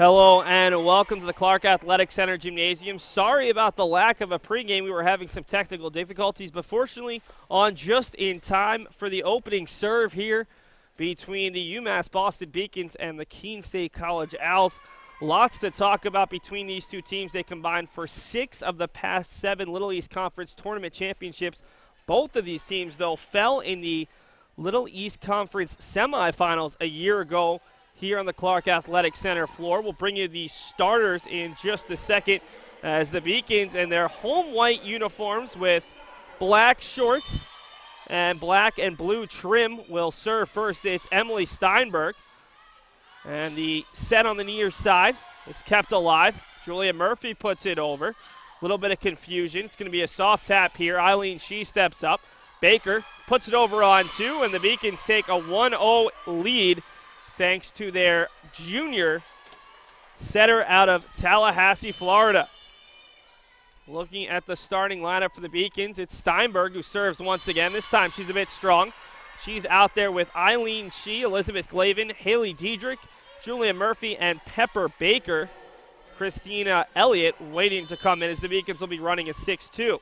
Hello and welcome to the Clark Athletic Center Gymnasium. Sorry about the lack of a pregame. We were having some technical difficulties, but fortunately on just in time for the opening serve here between the UMass Boston Beacons and the Keene State College Owls. Lots to talk about between these two teams. They combined for 6 of the past 7 Little East Conference tournament championships. Both of these teams, though, fell in the Little East Conference semifinals a year ago here on the Clark Athletic Center floor. We'll bring you the starters in just a second as the Beacons in their home white uniforms with black shorts and black and blue trim will serve first. It's Emily Steinberg. And the set on the near side is kept alive. Julia Murphy puts it over. A little bit of confusion. It's going to be a soft tap here. Eileen Shee steps up. Baker puts it over on 2, and the Beacons take a 1-0 lead thanks to their junior setter out of Tallahassee, Florida. Looking at the starting lineup for the Beacons, it's Steinberg who serves once again. This time she's a bit strong. She's out there with Eileen Shee, Elizabeth Glavin, Haley Diedrich, Julia Murphy, and Pepper Baker. Christina Elliott waiting to come in as the Beacons will be running a 6-2.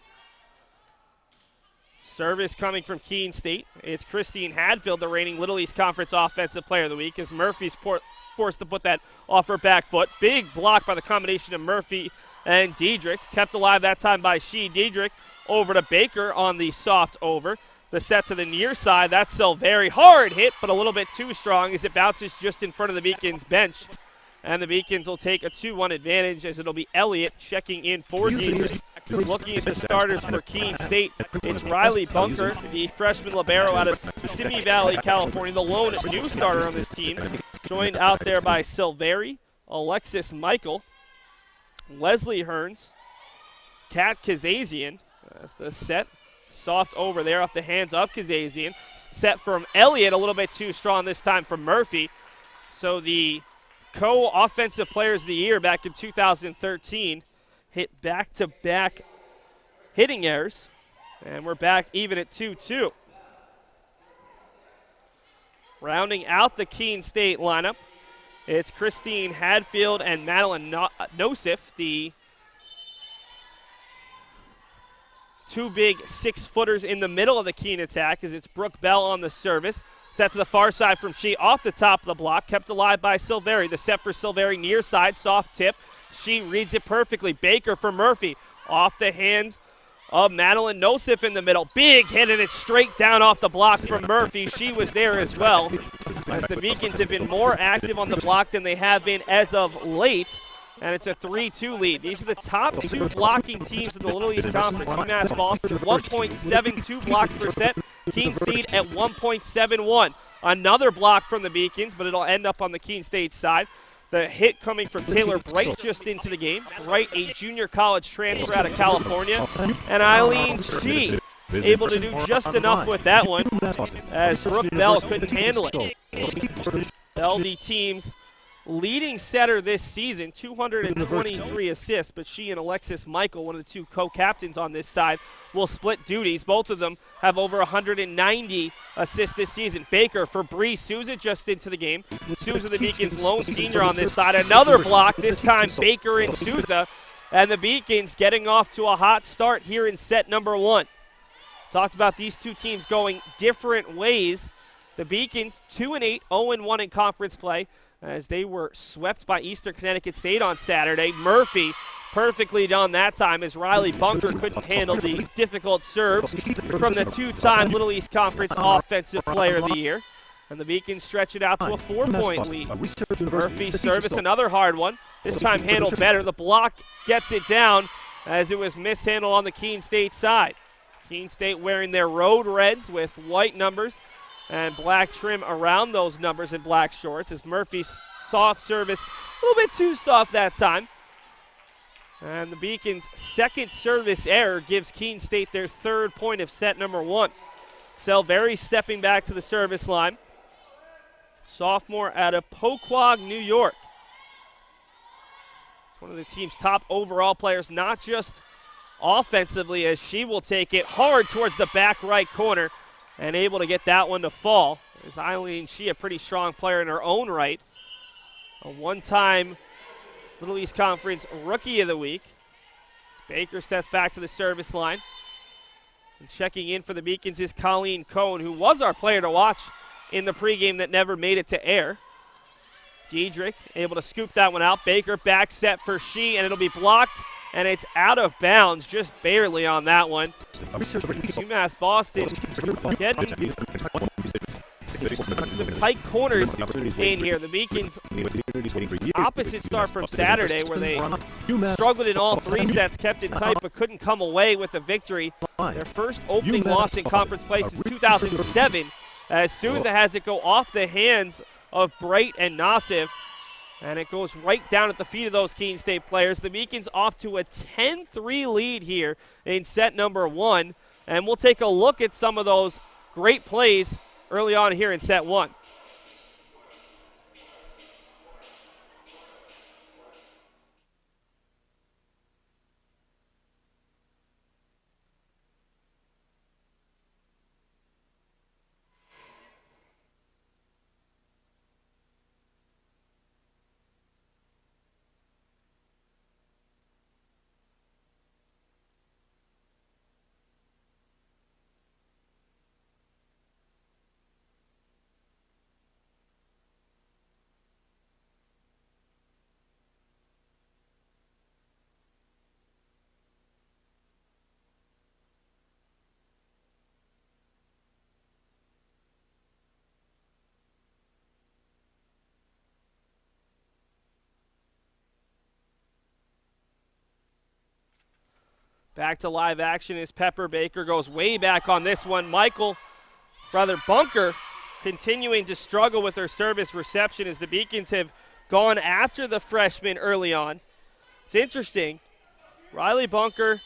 Service coming from Keene State. It's Christine Hadfield, the reigning Little East Conference Offensive Player of the Week, as Murphy's forced to put that off her back foot. Big block by the combination of Murphy and Diedrich. Kept alive that time by Shee. Diedrich over to Baker on the soft over. The set to the near side. That's still very hard hit, but a little bit too strong as it bounces just in front of the Beacons bench. And the Beacons will take a 2-1 advantage as it'll be Elliott checking in for Diedrich. Looking at the starters for Keene State, it's Riley Bunker, the freshman libero out of Simi Valley, California, the lone new starter on this team. Joined out there by Silveri, Alexis Michael, Leslie Hearns, Kat Kazazian. That's the set. Soft over there off the hands of Kazazian. Set from Elliott, a little bit too strong this time from Murphy. So the co-offensive players of the year back in 2013 hit back-to-back hitting errors. And we're back even at 2-2. Rounding out the Keene State lineup, it's Christine Hadfield and Madeline Nosif, the two big 6-footers in the middle of the Keene attack, as it's Brooke Bell on the service. Set to the far side from Shee off the top of the block, kept alive by Silveri. The set for Silveri near side, soft tip. She reads it perfectly. Baker for Murphy. Off the hands of Madeline Nosif in the middle. Big hit, and it's straight down off the block from Murphy. She was there as well, as the Beacons have been more active on the block than they have been as of late. And it's a 3-2 lead. These are the top 2 blocking teams in the Little East Conference. UMass Boston, 1.72 blocks per set. Keene State at 1.71. Another block from the Beacons, but it'll end up on the Keene State side. The hit coming from Taylor Bright just into the game. Bright, a junior college transfer out of California. And Eileen Shee able to do just enough with that one, as Brooke Bell couldn't handle it. Bell, the team's leading setter this season, 223 assists, but she and Alexis Michael, one of the 2 co-captains on this side, will split duties. Both of them have over 190 assists this season. Baker for Bree Souza just into the game. Souza, the Beacons' lone senior on this side. Another block, this time Baker and Souza, and the Beacons getting off to a hot start here in set number 1. Talked about these two teams going different ways. The Beacons 2-8, 0-1 in conference play, as they were swept by Eastern Connecticut State on Saturday. Murphy perfectly done that time, as Riley Bunker couldn't handle the difficult serve from the 2-time Little East Conference Offensive Player of the Year. And the Beacons stretch it out to a 4-point lead. Murphy's service, another hard one. This time handled better. The block gets it down as it was mishandled on the Keene State side. Keene State wearing their road reds with white numbers and black trim around those numbers in black shorts, as Murphy's soft service, a little bit too soft that time. And the Beacons' second service error gives Keene State their 3rd point of set number 1. Silveri stepping back to the service line. Sophomore out of Poquag, New York. One of the team's top overall players, not just offensively, as she will take it hard towards the back right corner and able to get that one to fall. As Eileen Shee, a pretty strong player in her own right. A one-time Little East Conference Rookie of the Week. Baker steps back to the service line. And checking in for the Beacons is Colleen Cohn, who was our player to watch in the pregame that never made it to air. Diedrich able to scoop that one out. Baker back set for Shee, and it'll be blocked, and it's out of bounds just barely on that one. UMass Boston getting some tight corners in here. The Beacons opposite start from Saturday, where they struggled in all 3 sets, kept it tight, but couldn't come away with a victory. Their first opening loss in conference play since 2007, as Souza has it go off the hands of Bright and Nassif, and it goes right down at the feet of those Keene State players. The Beacons off to a 10-3 lead here in set number 1, and we'll take a look at some of those great plays early on here in set 1. Back to live action as Pepper Baker goes way back on this one. Bunker continuing to struggle with her service reception as the Beacons have gone after the freshman early on. It's interesting. Riley Bunker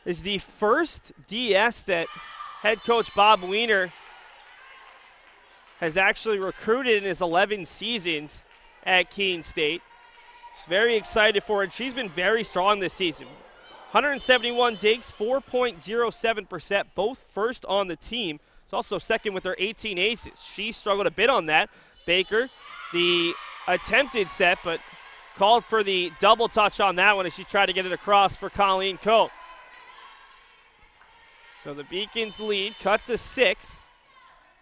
is the first DS that head coach Bob Weiner has actually recruited in his 11 seasons at Keene State. Very excited for it. She's been very strong this season. 171 digs, 4.07%, both first on the team. It's also second with her 18 aces. She struggled a bit on that. Baker, the attempted set, but called for the double touch on that one as she tried to get it across for Colleen Coe. So the Beacons lead cut to 6. It's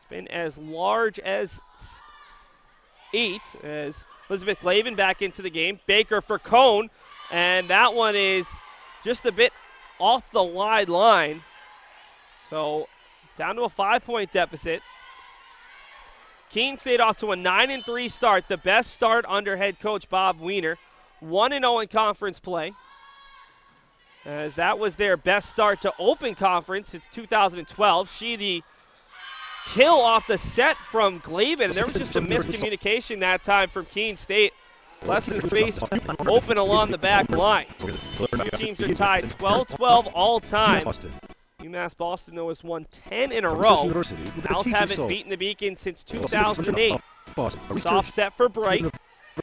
been as large as 8 as Elizabeth Glavin back into the game. Baker for Cohn, and that one is just a bit off the wide line. So down to a 5-point deficit. Keene State off to a 9-3 start, the best start under head coach Bob Weiner. 1-0 in conference play, as that was their best start to open conference since 2012. She the kill off the set from Glavin, and there was just a miscommunication that time from Keene State. Left some space open along the back line. Teams are tied 12-12 all time. UMass Boston, though, has won 10 in a row. Owls haven't beaten the Beacons since 2008. Soft set for Bright.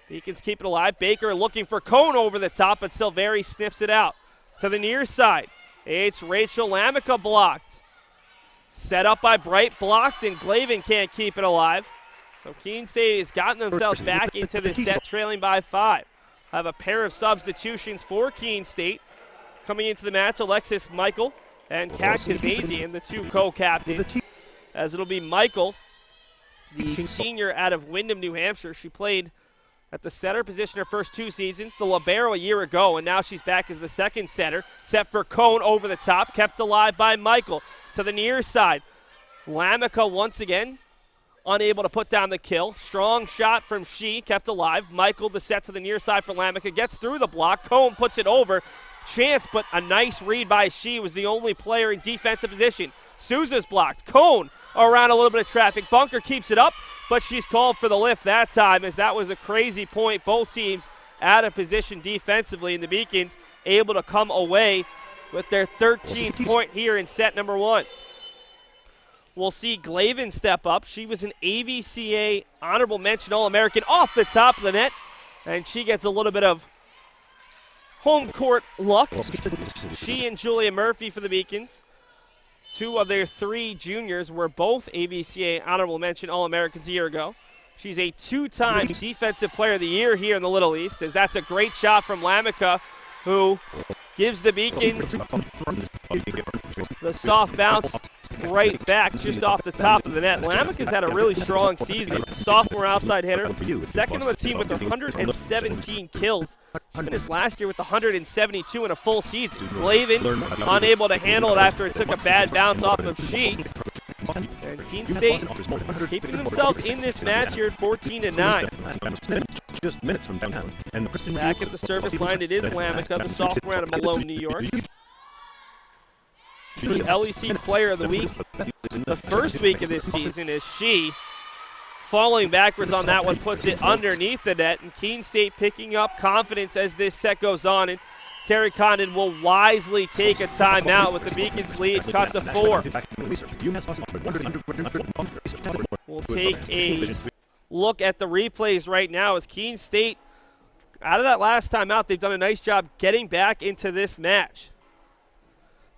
Beacons keep it alive. Baker looking for Cohn over the top, but Silveri sniffs it out. To the near side, it's Rachel Lamica blocked. Set up by Bright, blocked, and Glavin can't keep it alive. So Keene State has gotten themselves back into the set, trailing by 5. Have a pair of substitutions for Keene State. Coming into the match, Alexis Michael and Kat Kazazian, the 2 co-captains. As it'll be Michael, the senior out of Windham, New Hampshire. She played at the setter position her first 2 seasons, the libero a year ago, and now she's back as the second setter. Set for Cohn over the top, kept alive by Michael. To the near side, Lamica once again unable to put down the kill. Strong shot from Shee, kept alive. Michael, the set to the near side for Lamica, gets through the block. Cohn puts it over. Chance, but a nice read by Shee, was the only player in defensive position. Souza's blocked. Cohn around a little bit of traffic. Bunker keeps it up, but she's called for the lift that time, as that was a crazy point. Both teams out of position defensively, and the Beacons able to come away with their 13th point here in set number 1. We'll see Glavin step up. She was an AVCA honorable mention All-American off the top of the net, and she gets a little bit of home court luck. She and Julia Murphy for the Beacons. 2 of their 3 juniors were both AVCA honorable mention All-Americans a year ago. She's a two-time Defensive Player of the Year here in the Little East, as that's a great shot from Lamica, who gives the Beacons the soft bounce right back just off the top of the net. Lamica's had a really strong season. Sophomore outside hitter, second on the team with 117 kills. She finished last year with 172 in a full season. Glavin unable to handle it after it took a bad bounce off of She. And Keene State keeping themselves in this match here at 14-9. Just minutes from downtown. Back at the service line, it is Lamica, the sophomore out of Malone, New York. The LEC Player of the Week the first week of this season is She. Falling backwards on that one puts it underneath the net, and Keene State picking up confidence as this set goes on. And Terry Condon will wisely take a timeout with the Beacons lead cut to 4. We'll take a look at the replays right now as Keene State, out of that last timeout, they've done a nice job getting back into this match.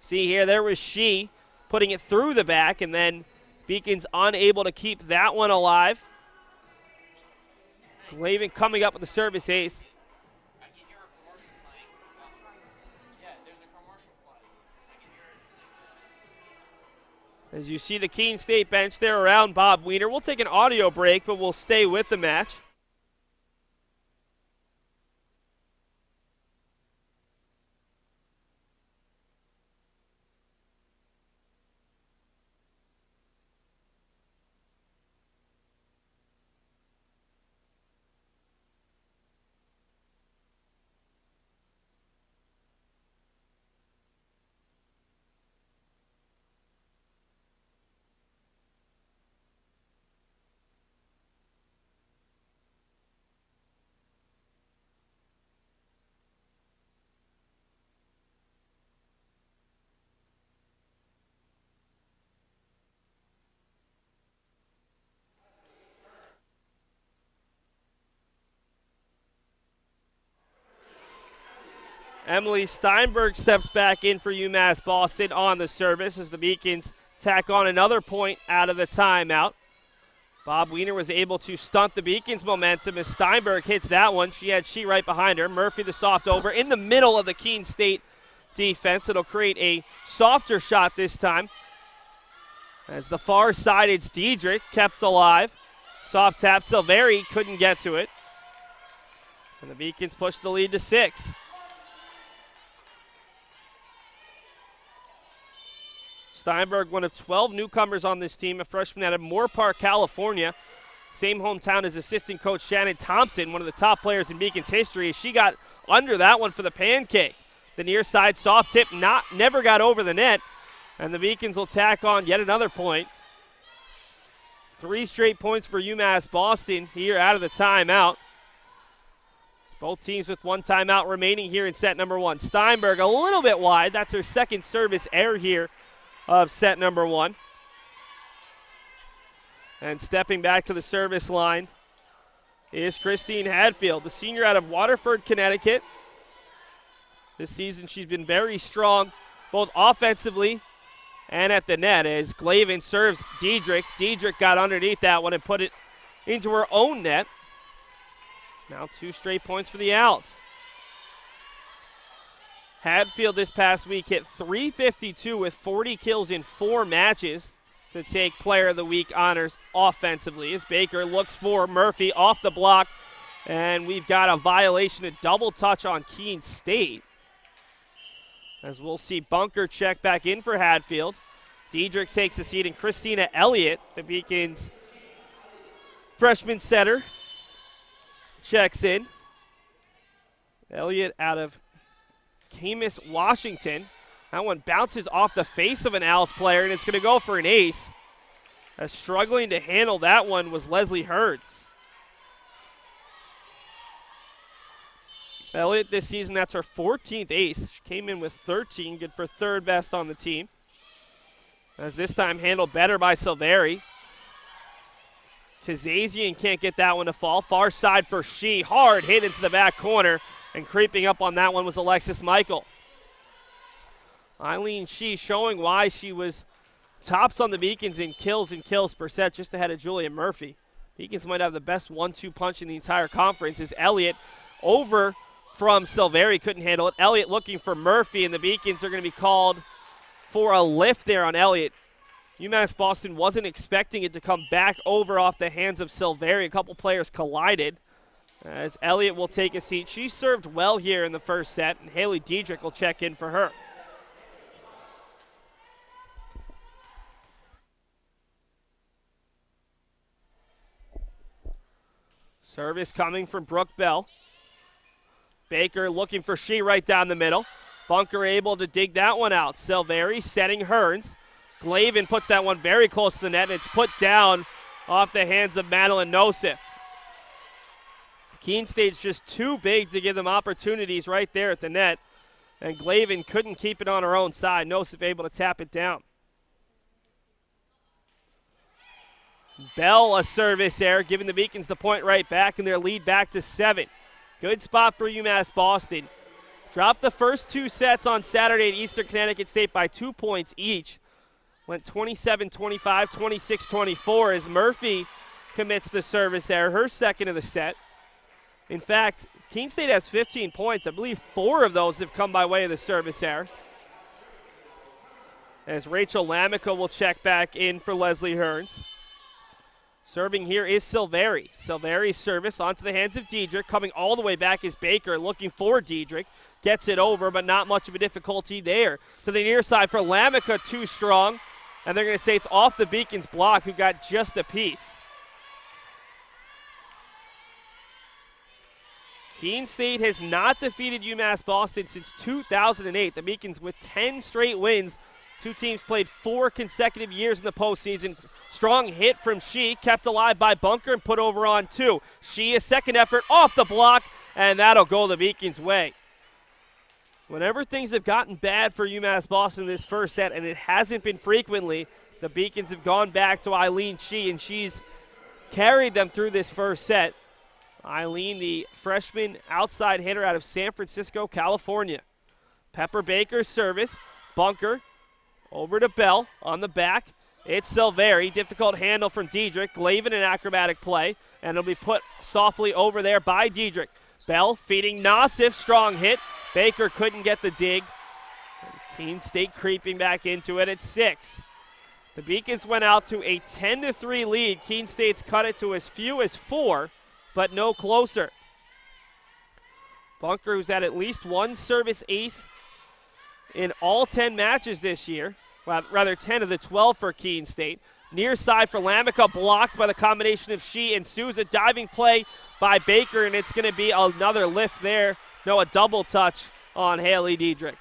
See here, there was She putting it through the back, and then Beacons unable to keep that one alive. Glavin coming up with the service ace. As you see the Keene State bench there around Bob Wiener. We'll take an audio break, but we'll stay with the match. Emily Steinberg steps back in for UMass Boston on the service as the Beacons tack on another point out of the timeout. Bob Wiener was able to stunt the Beacons' momentum as Steinberg hits that one. She had She right behind her. Murphy the soft over in the middle of the Keene State defense. It'll create a softer shot this time. As the far side, it's Diedrich kept alive. Soft tap, Silveri couldn't get to it. And the Beacons push the lead to 6. Steinberg, one of 12 newcomers on this team, a freshman out of Moore Park, California. Same hometown as assistant coach Shannon Thompson, one of the top players in Beacon's history. She got under that one for the pancake. The near side soft tip never got over the net, and the Beacons will tack on yet another point. 3 straight points for UMass Boston here out of the timeout. Both teams with 1 timeout remaining here in set number 1. Steinberg a little bit wide. That's her second service error here of set number 1. And stepping back to the service line is Christine Hadfield, the senior out of Waterford, Connecticut. This season she's been very strong, both offensively and at the net, as Glavin serves Diedrich. Diedrich got underneath that one and put it into her own net. Now 2 straight points for the Owls. Hadfield this past week hit .352 with 40 kills in 4 matches to take Player of the Week honors offensively. As Baker looks for Murphy off the block, and we've got a violation, a double touch on Keene State. As we'll see bunker check back in for Hadfield. Diedrich takes a seat, and Christina Elliott, the Beacons freshman setter, checks in. Elliott out of Camas, Washington. That one bounces off the face of an Owls player, and it's going to go for an ace. As struggling to handle that one was Leslie Hurds. Elliott this season, that's her 14th ace. She came in with 13, good for 3rd best on the team. As this time handled better by Silveri. Kazazian can't get that one to fall. Far side for She. Hard hit into the back corner. And creeping up on that one was Alexis Michael. Eileen She showing why she was tops on the Beacons in kills and kills per set, just ahead of Julia Murphy. Beacons might have the best 1-2 punch in the entire conference. Is Elliott over from Silveri, couldn't handle it. Elliott looking for Murphy, and the Beacons are going to be called for a lift there on Elliott. UMass Boston wasn't expecting it to come back over off the hands of Silveri. A couple players collided as Elliott will take a seat. She served well here in the first set, and Haley Diedrich will check in for her. Service coming from Brooke Bell. Baker looking for Shee right down the middle. Bunker able to dig that one out. Silveri setting Hearns. Glavin puts that one very close to the net, and it's put down off the hands of Madeline Nosif. Keene State's just too big to give them opportunities right there at the net, and Glavin couldn't keep it on her own side. Nosif able to tap it down. Bell a service error, giving the Beacons the point right back, and their lead back to 7. Good spot for UMass Boston. Dropped the first 2 sets on Saturday at Eastern Connecticut State by 2 points each. Went 27-25, 26-24 as Murphy commits the service error, her second of the set. In fact, Keene State has 15 points. I believe 4 of those have come by way of the service error. As Rachel Lamica will check back in for Leslie Hearns. Serving here is Silveri. Silveri's service onto the hands of Diedrich. Coming all the way back is Baker, looking for Diedrich. Gets it over, but not much of a difficulty there. To the near side for Lamica, too strong. And they're going to say it's off the Beacons block, who got just a piece. Keene State has not defeated UMass Boston since 2008. The Beacons with 10 straight wins. 2 teams played 4 consecutive years in the postseason. Strong hit from Shee, kept alive by Bunker and put over on 2. Shee, a second effort off the block, and that'll go the Beacons' way. Whenever things have gotten bad for UMass Boston this first set, and it hasn't been frequently, the Beacons have gone back to Eileen Shee, and she's carried them through this first set. Eileen, the freshman outside hitter out of San Francisco, California. Pepper Baker's service. Bunker over to Bell on the back. It's Silveri. Difficult handle from Diedrich. Glavin an acrobatic play, and it'll be put softly over there by Diedrich. Bell feeding Nosif. Strong hit. Baker couldn't get the dig. Keene State creeping back into it at 6. The Beacons went out to a 10-3 lead. Keene State's cut it to as few as 4, but no closer. Bunker, who's had at least 1 service ace in all 10 matches this year. Well, rather 10 of the 12 for Keene State. Near side for Lamica, blocked by the combination of Shee and Souza. Diving play by Baker, and it's going to be another lift there. No, a double touch on Haley Diedrich.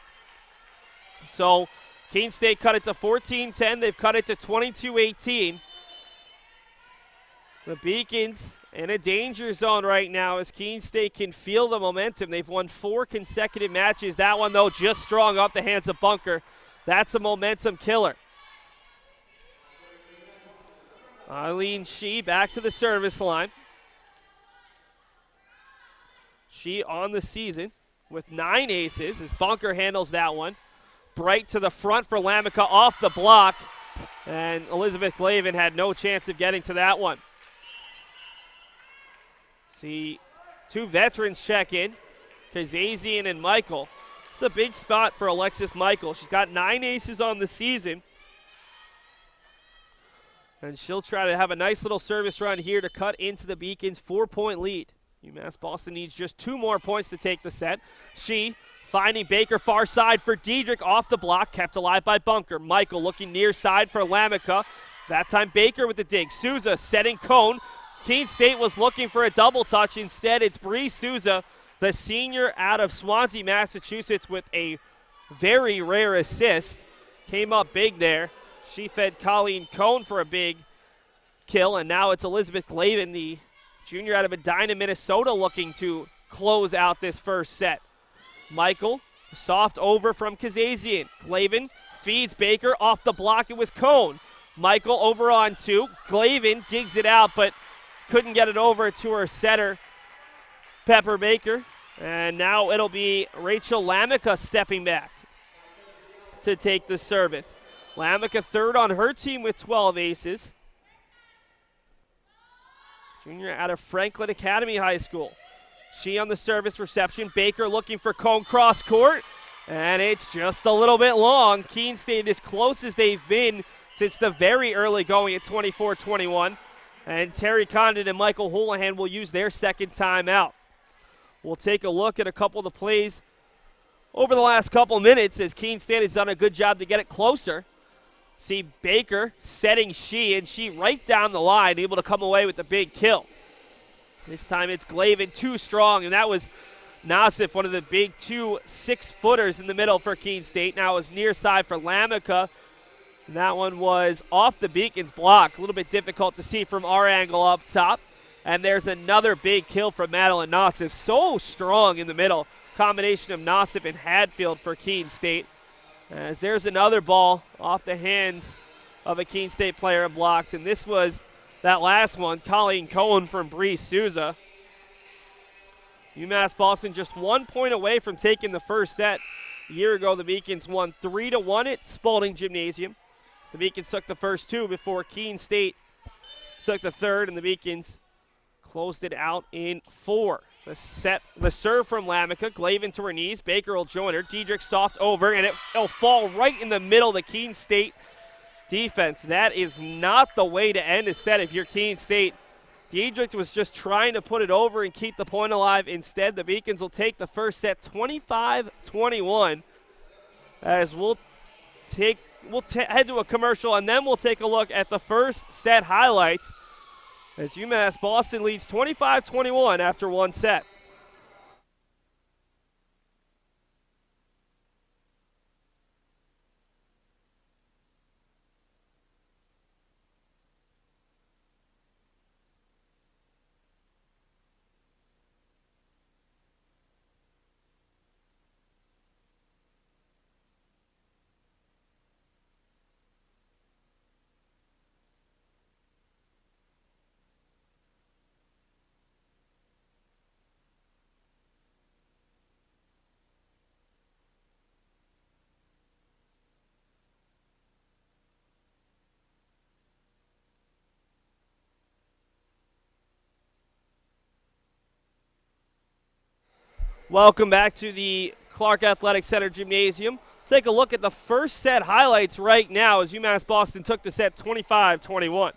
So Keene State cut it to 14-10. They've cut it to 22-18. The Beacons in a danger zone right now as Keene State can feel the momentum. They've won 4 consecutive matches. That one, though, just strong off the hands of Bunker. That's a momentum killer. Eileen Shee back to the service line. Shee on the season with 9 aces as Bunker handles that one. Bright to the front for Lamica off the block. And Elizabeth Glavin had no chance of getting to that one. See 2 veterans check in, Kazazian and Michael. It's a big spot for Alexis Michael. She's got 9 aces on the season. And she'll try to have a nice little service run here to cut into the Beacons' 4-point lead. UMass Boston needs just 2 more points to take the set. Shee finding Baker far side for Diedrich off the block, kept alive by Bunker. Michael looking near side for Lamica. That time Baker with the dig. Souza setting cone. Keene State was looking for a double touch. Instead, it's Bree Souza, the senior out of Swansea, Massachusetts, with a very rare assist. Came up big there. She fed Colleen Cone for a big kill, and now it's Elizabeth Glavin, the junior out of Edina, Minnesota, looking to close out this first set. Michael, soft over from Kazazian. Glavin feeds Baker off the block. It was Cone. Michael over on 2. Glavin digs it out, but couldn't get it over to her setter, Pepper Baker. And now it'll be Rachel Lamica stepping back to take the service. Lamica third on her team with 12 aces. junior out of Franklin Academy High School. She on the service reception. Baker looking for Cone cross court, and it's just a little bit long. Keene State as close as they've been since the very early going at 24-21. And Terry Condon and Michael Houlihan will use their second timeout. We'll take a look at a couple of the plays over the last couple minutes as Keene State has done a good job to get it closer. See Baker setting and she right down the line, able to come away with the big kill. This time it's Glavin too strong, and that was Nassif, one of the big 2 6-footers in the middle for Keene State. Now it was near side for Lamica. And that one was off the Beacon's block. A little bit difficult to see from our angle up top. And there's another big kill from Madeline Nassif. So strong in the middle. Combination of Nassif and Hadfield for Keene State. As there's another ball off the hands of a Keene State player blocked. And this was that last one, Colleen Cohen from Bree Souza. UMass Boston just 1 point away from taking the first set. A year ago, the Beacons won 3-1 at Spalding Gymnasium. The Beacons took the first 2 before Keene State took the third, and the Beacons closed it out in 4. The serve from Lamica, Glavin to her knees. Baker will join her. Diedrich soft over, and it'll fall right in the middle of the Keene State defense. That is not the way to end a set if you're Keene State. Diedrich was just trying to put it over and keep the point alive. Instead, the Beacons will take the first set 25-21 as we'll head to a commercial, and then we'll take a look at the first set highlights as UMass Boston leads 25-21 after one set. Welcome back to the Clark Athletic Center Gymnasium. Take a look at the first set highlights right now as UMass Boston took the set 25-21.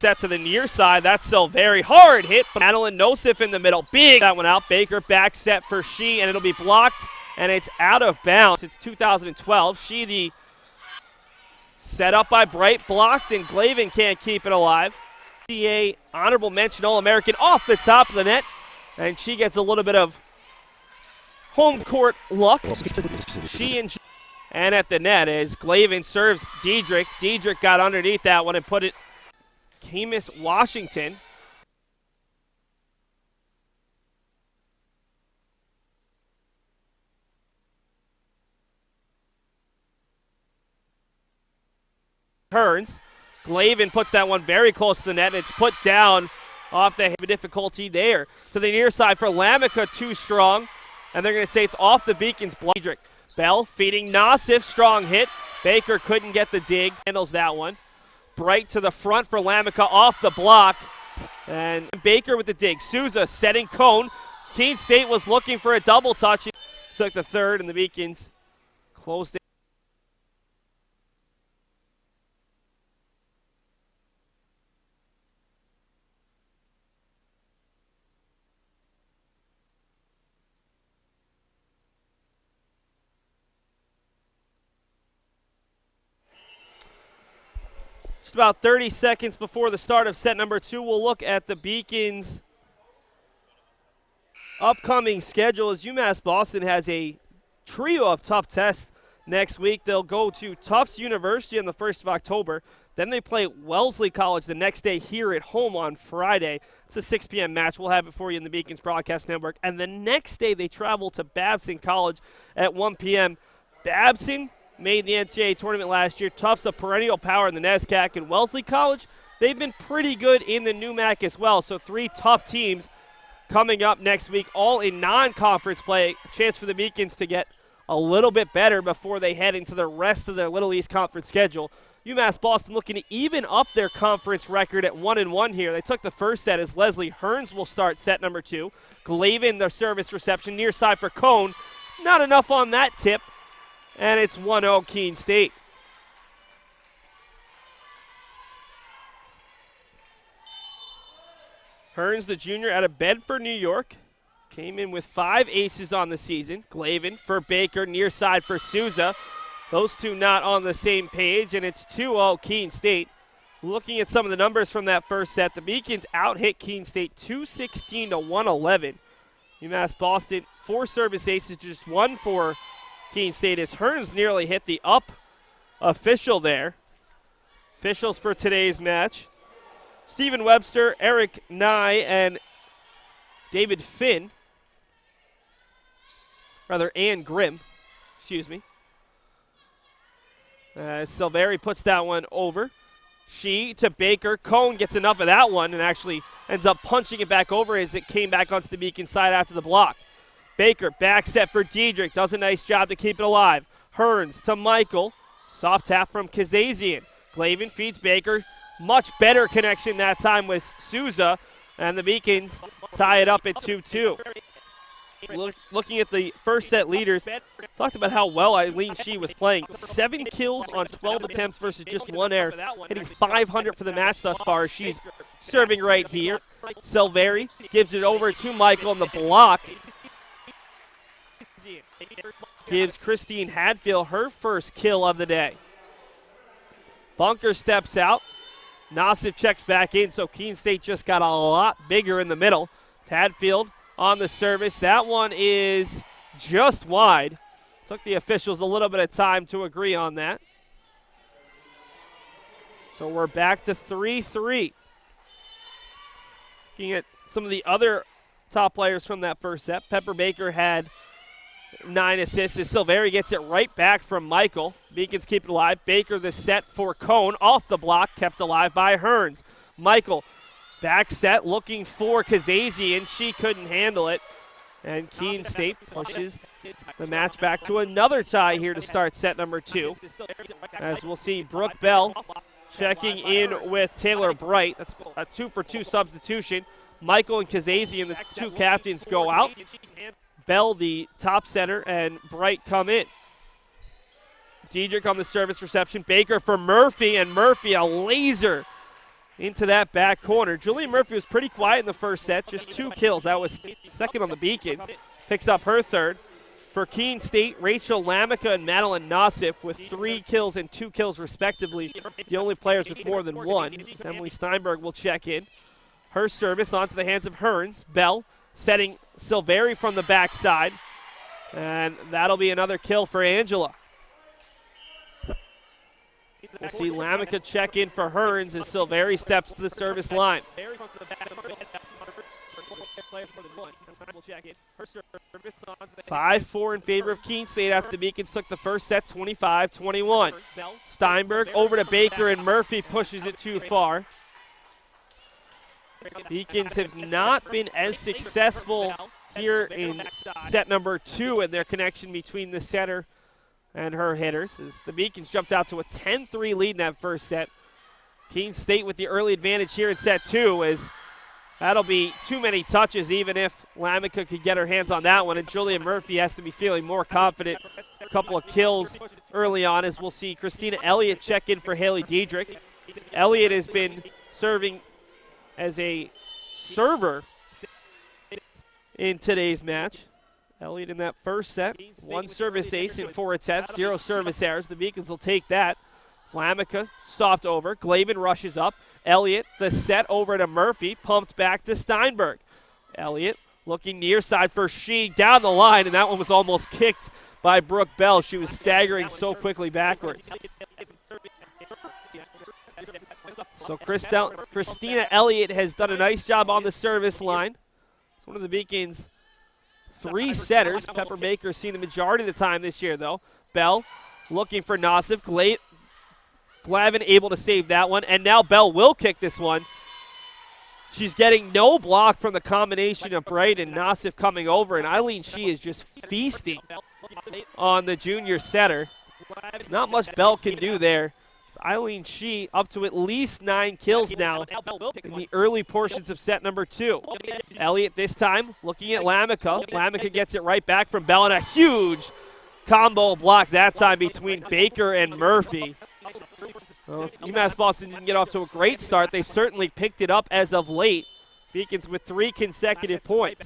Set to the near side, that's still very hard hit. Madeline Nosif in the middle, big that one out. Baker back set for She, and it'll be blocked, and it's out of bounds. It's 2012. She the set up by Bright, blocked, and Glavin can't keep it alive. CA honorable mention All-American off the top of the net, and she gets a little bit of home court luck. And at the net is Glavin serves Diedrich. Diedrich got underneath that one and put it Camus Washington. Turns. Glavin puts that one very close to the net, and it's put down off the difficulty there. To the near side for Lamica, too strong. And they're going to say it's off the Beacons. Diedrich. Bell feeding Nassif, strong hit. Baker couldn't get the dig, handles that one. Bright to the front for Lamica, off the block. And Baker with the dig. Souza setting Cone. Keene State was looking for a double touch. Took the third, and the Beacons closed it. Just about 30 seconds before the start of set number 2, we'll look at the Beacons' upcoming schedule as UMass Boston has a trio of tough tests next week. They'll go to Tufts University on the 1st of October. Then they play Wellesley College the next day here at home on Friday. It's a 6 p.m. match. We'll have it for you in the Beacons Broadcast Network. And the next day they travel to Babson College at 1 p.m. Babson made the NCAA tournament last year. Tufts a perennial power in the NESCAC, and Wellesley College, they've been pretty good in the NEWMAC as well. So 3 tough teams coming up next week, all in non-conference play. A chance for the Beacons to get a little bit better before they head into the rest of their Little East Conference schedule. UMass Boston looking to even up their conference record at 1-1 here. They took the first set as Leslie Hearns will start set number 2. Glavin, the service reception near side for Cone. Not enough on that tip, and it's 1-0 Keene State. Hearns, the junior, out of Bedford, New York. Came in with 5 aces on the season. Glavin for Baker, near side for Souza. Those two not on the same page, and it's 2-0 Keene State. Looking at some of the numbers from that first set, the Beacons out-hit Keene State 216 to 111. UMass Boston, 4 service aces, just 1 for Keene State as Hearns nearly hit the up official there. Officials for today's match: Stephen Webster, Eric Nye, and David Finn. Rather, Ann Grimm, excuse me. Silveri puts that one over. She to Baker. Cone gets enough of that one and actually ends up punching it back over as it came back onto the Beacon side after the block. Baker, back set for Diedrich. Does a nice job to keep it alive. Hearns to Michael. Soft tap from Kazazian. Glavin feeds Baker. Much better connection that time with Souza. And the Beacons tie it up at 2-2. Looking at the first set leaders, talked about how well Eileen Shee was playing. 7 kills on 12 attempts versus just 1 error, hitting 500 for the match thus far. She's serving right here. Silveri gives it over to Michael on the block. Gives Christine Hadfield her first kill of the day. Bunker steps out. Nassif checks back in, so Keene State just got a lot bigger in the middle. Hadfield on the service. That one is just wide. Took the officials a little bit of time to agree on that. So we're back to 3-3. Looking at some of the other top players from that first set. Pepper Baker had 9 assists as Silveri gets it right back from Michael. Beacons keep it alive. Baker the set for Cone. Off the block, kept alive by Hearns. Michael back set looking for Kazazian. She couldn't handle it. And Keene State pushes the match back to another tie here to start set number 2. As we'll see Brooke Bell checking in with Taylor Bright. That's a 2-for-2 substitution. Michael and Kazazian, the 2 captains, go out. Bell, the top center, and Bright come in. Diedrich on the service reception. Baker for Murphy, and Murphy a laser into that back corner. Julian Murphy was pretty quiet in the first set, just 2 kills. That was second on the Beacons. Picks up her third. For Keene State, Rachel Lamica and Madeline Nassif with 3 kills and 2 kills respectively. The only players with more than 1. Emily Steinberg will check in. Her service onto the hands of Hearns. Bell setting Silveri from the backside. And that'll be another kill for Angela. We'll see Lamica check in for Hearns as Silveri steps to the service line. 5-4 in favor of Keene State after the Beacons took the first set 25-21. Steinberg over to Baker, and Murphy pushes it too far. Beacons have not been as successful here in set number 2 in their connection between the setter and her hitters, as the Beacons jumped out to a 10-3 lead in that first set. Keene State with the early advantage here in set 2, as that'll be too many touches even if Lamica could get her hands on that one, and Julia Murphy has to be feeling more confident. A couple of kills early on, as we'll see Christina Elliott check in for Haley Diedrich. Elliott has been serving as a server in today's match. Elliott in that first set, 1 service ace in 4 attempts, 0 service errors. The Beacons will take that. Lamica soft over. Glavin rushes up. Elliott, the set over to Murphy, pumped back to Steinberg. Elliott looking near side for Shee down the line, and that one was almost kicked by Brooke Bell. She was staggering so quickly backwards. So Christina Elliott has done a nice job on the service line. It's one of the Beacons' 3 setters. Pepper Baker's seen the majority of the time this year, though. Bell looking for Nassif. Glavin able to save that one, and now Bell will kick this one. She's getting no block from the combination of Bright and Nassif coming over, and Eileen Shee is just feasting on the junior setter. Not much Bell can do there. Eileen Shee up to at least 9 kills now in the early portions of set number 2. Elliott this time looking at Lamica. Lamica gets it right back from Bell, and a huge combo block that time between Baker and Murphy. Well, if UMass Boston didn't get off to a great start, they certainly picked it up as of late. Beacons with 3 consecutive points.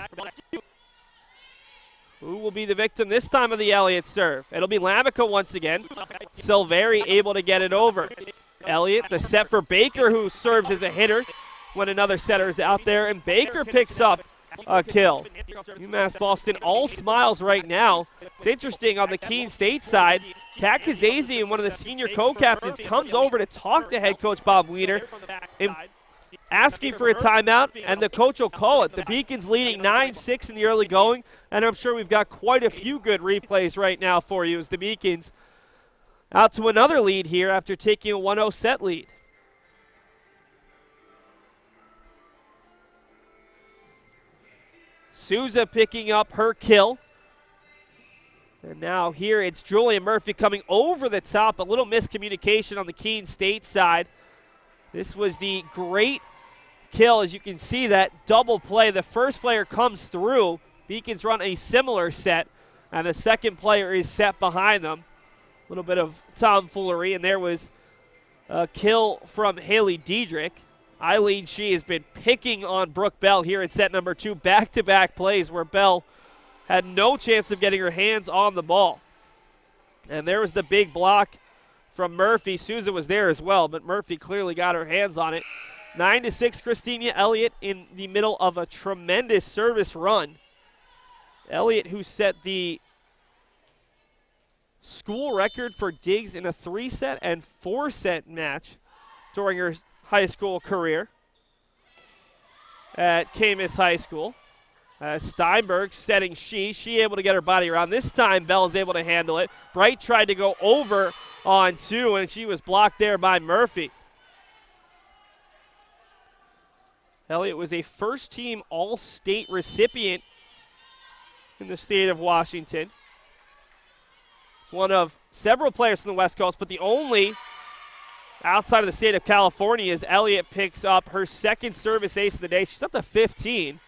Who will be the victim this time of the Elliott serve? It'll be Lamica once again. Silveri able to get it over. Elliott, the set for Baker, who serves as a hitter when another setter is out there, and Baker picks up a kill. UMass Boston all smiles right now. It's interesting on the Keene State side. Kat Kazazian, one of the senior co-captains, comes over to talk to head coach Bob Weiner, asking for a timeout, and the coach will call it. The Beacons leading 9-6 in the early going, and I'm sure we've got quite a few good replays right now for you as the Beacons out to another lead here after taking a 1-0 set lead. Souza picking up her kill. And now here it's Julia Murphy coming over the top. A little miscommunication on the Keene State side. This was the great kill. As you can see, that double play. The first player comes through. Beacons run a similar set, and the second player is set behind them. A little bit of tomfoolery, and there was a kill from Haley Diedrich. Eileen Shee has been picking on Brooke Bell here in set number 2. Back-to-back plays where Bell had no chance of getting her hands on the ball. And there was the big block from Murphy. Souza was there as well, but Murphy clearly got her hands on it. 9-6, Christina Elliott in the middle of a tremendous service run. Elliott, who set the school record for digs in a 3-set and 4-set match during her high school career at Camas High School. Steinberg setting Shee able to get her body around. This time Bell is able to handle it. Bright tried to go over on 2, and she was blocked there by Murphy. Elliott was a first-team All-State recipient in the state of Washington. One of several players from the West Coast, but the only outside of the state of California as Elliott picks up her second service ace of the day. She's up to 15.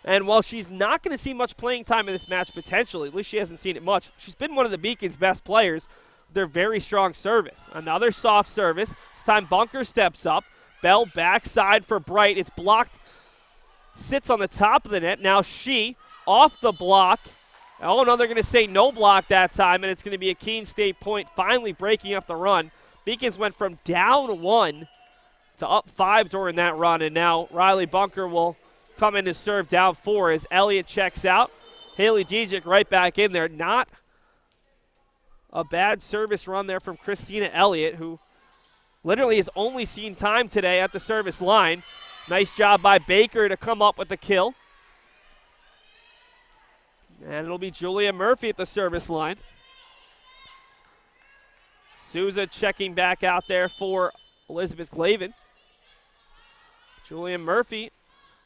And while she's not going to see much playing time in this match potentially, at least she hasn't seen it much, she's been one of the Beacons' best players with their very strong service. Another soft service. This time Bunker steps up. Bell backside for Bright. It's blocked. Sits on the top of the net. Now Shee off the block. Oh, no, they're going to say no block that time, and it's going to be a Keene State point, finally breaking up the run. Beacons went from down 1 to up 5 during that run, and now Riley Bunker will come in to serve down 4 as Elliott checks out. Haley Diedrich right back in there. Not a bad service run there from Christina Elliott, who literally has only seen time today at the service line. Nice job by Baker to come up with the kill. And it'll be Julia Murphy at the service line. Souza checking back out there for Elizabeth Glavin. Julia Murphy,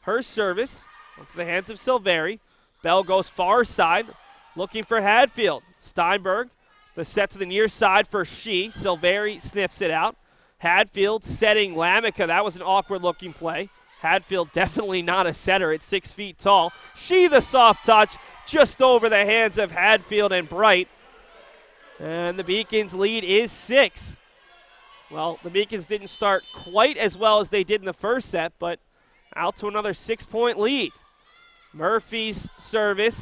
her service, onto the hands of Silveri. Bell goes far side, looking for Hadfield. Steinberg, the set to the near side for Shee. Silveri snips it out. Hadfield setting Lamica. That was an awkward-looking play. Hadfield definitely not a setter at 6 feet tall. Shee, the soft touch, just over the hands of Hadfield and Bright. And the Beacons' lead is 6. Well, the Beacons didn't start quite as well as they did in the first set, but out to another 6-point lead. Murphy's service,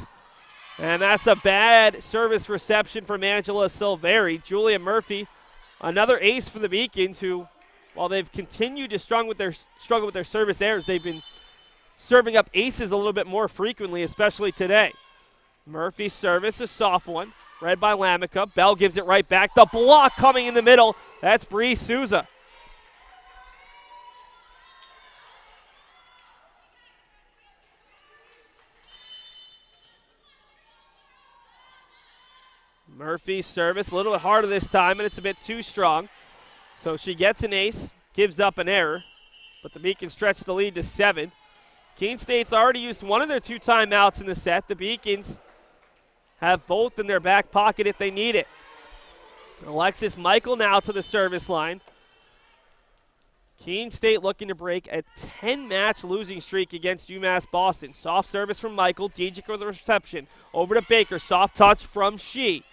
and that's a bad service reception from Angela Silveri. Julia Murphy, another ace for the Beacons, who, while they've continued to struggle with their service errors, they've been serving up aces a little bit more frequently, especially today. Murphy's service, a soft one, read by Lamica. Bell gives it right back. The block coming in the middle. That's Bree Souza. Murphy's service, a little bit harder this time, and it's a bit too strong. So she gets an ace, gives up an error, but the Beacons stretch the lead to 7. Keene State's already used one of their 2 timeouts in the set. The Beacons have both in their back pocket if they need it. Alexis Michael now to the service line. Keene State looking to break a 10-match losing streak against UMass Boston. Soft service from Michael. Diedrich with the reception. Over to Baker. Soft touch from Shee.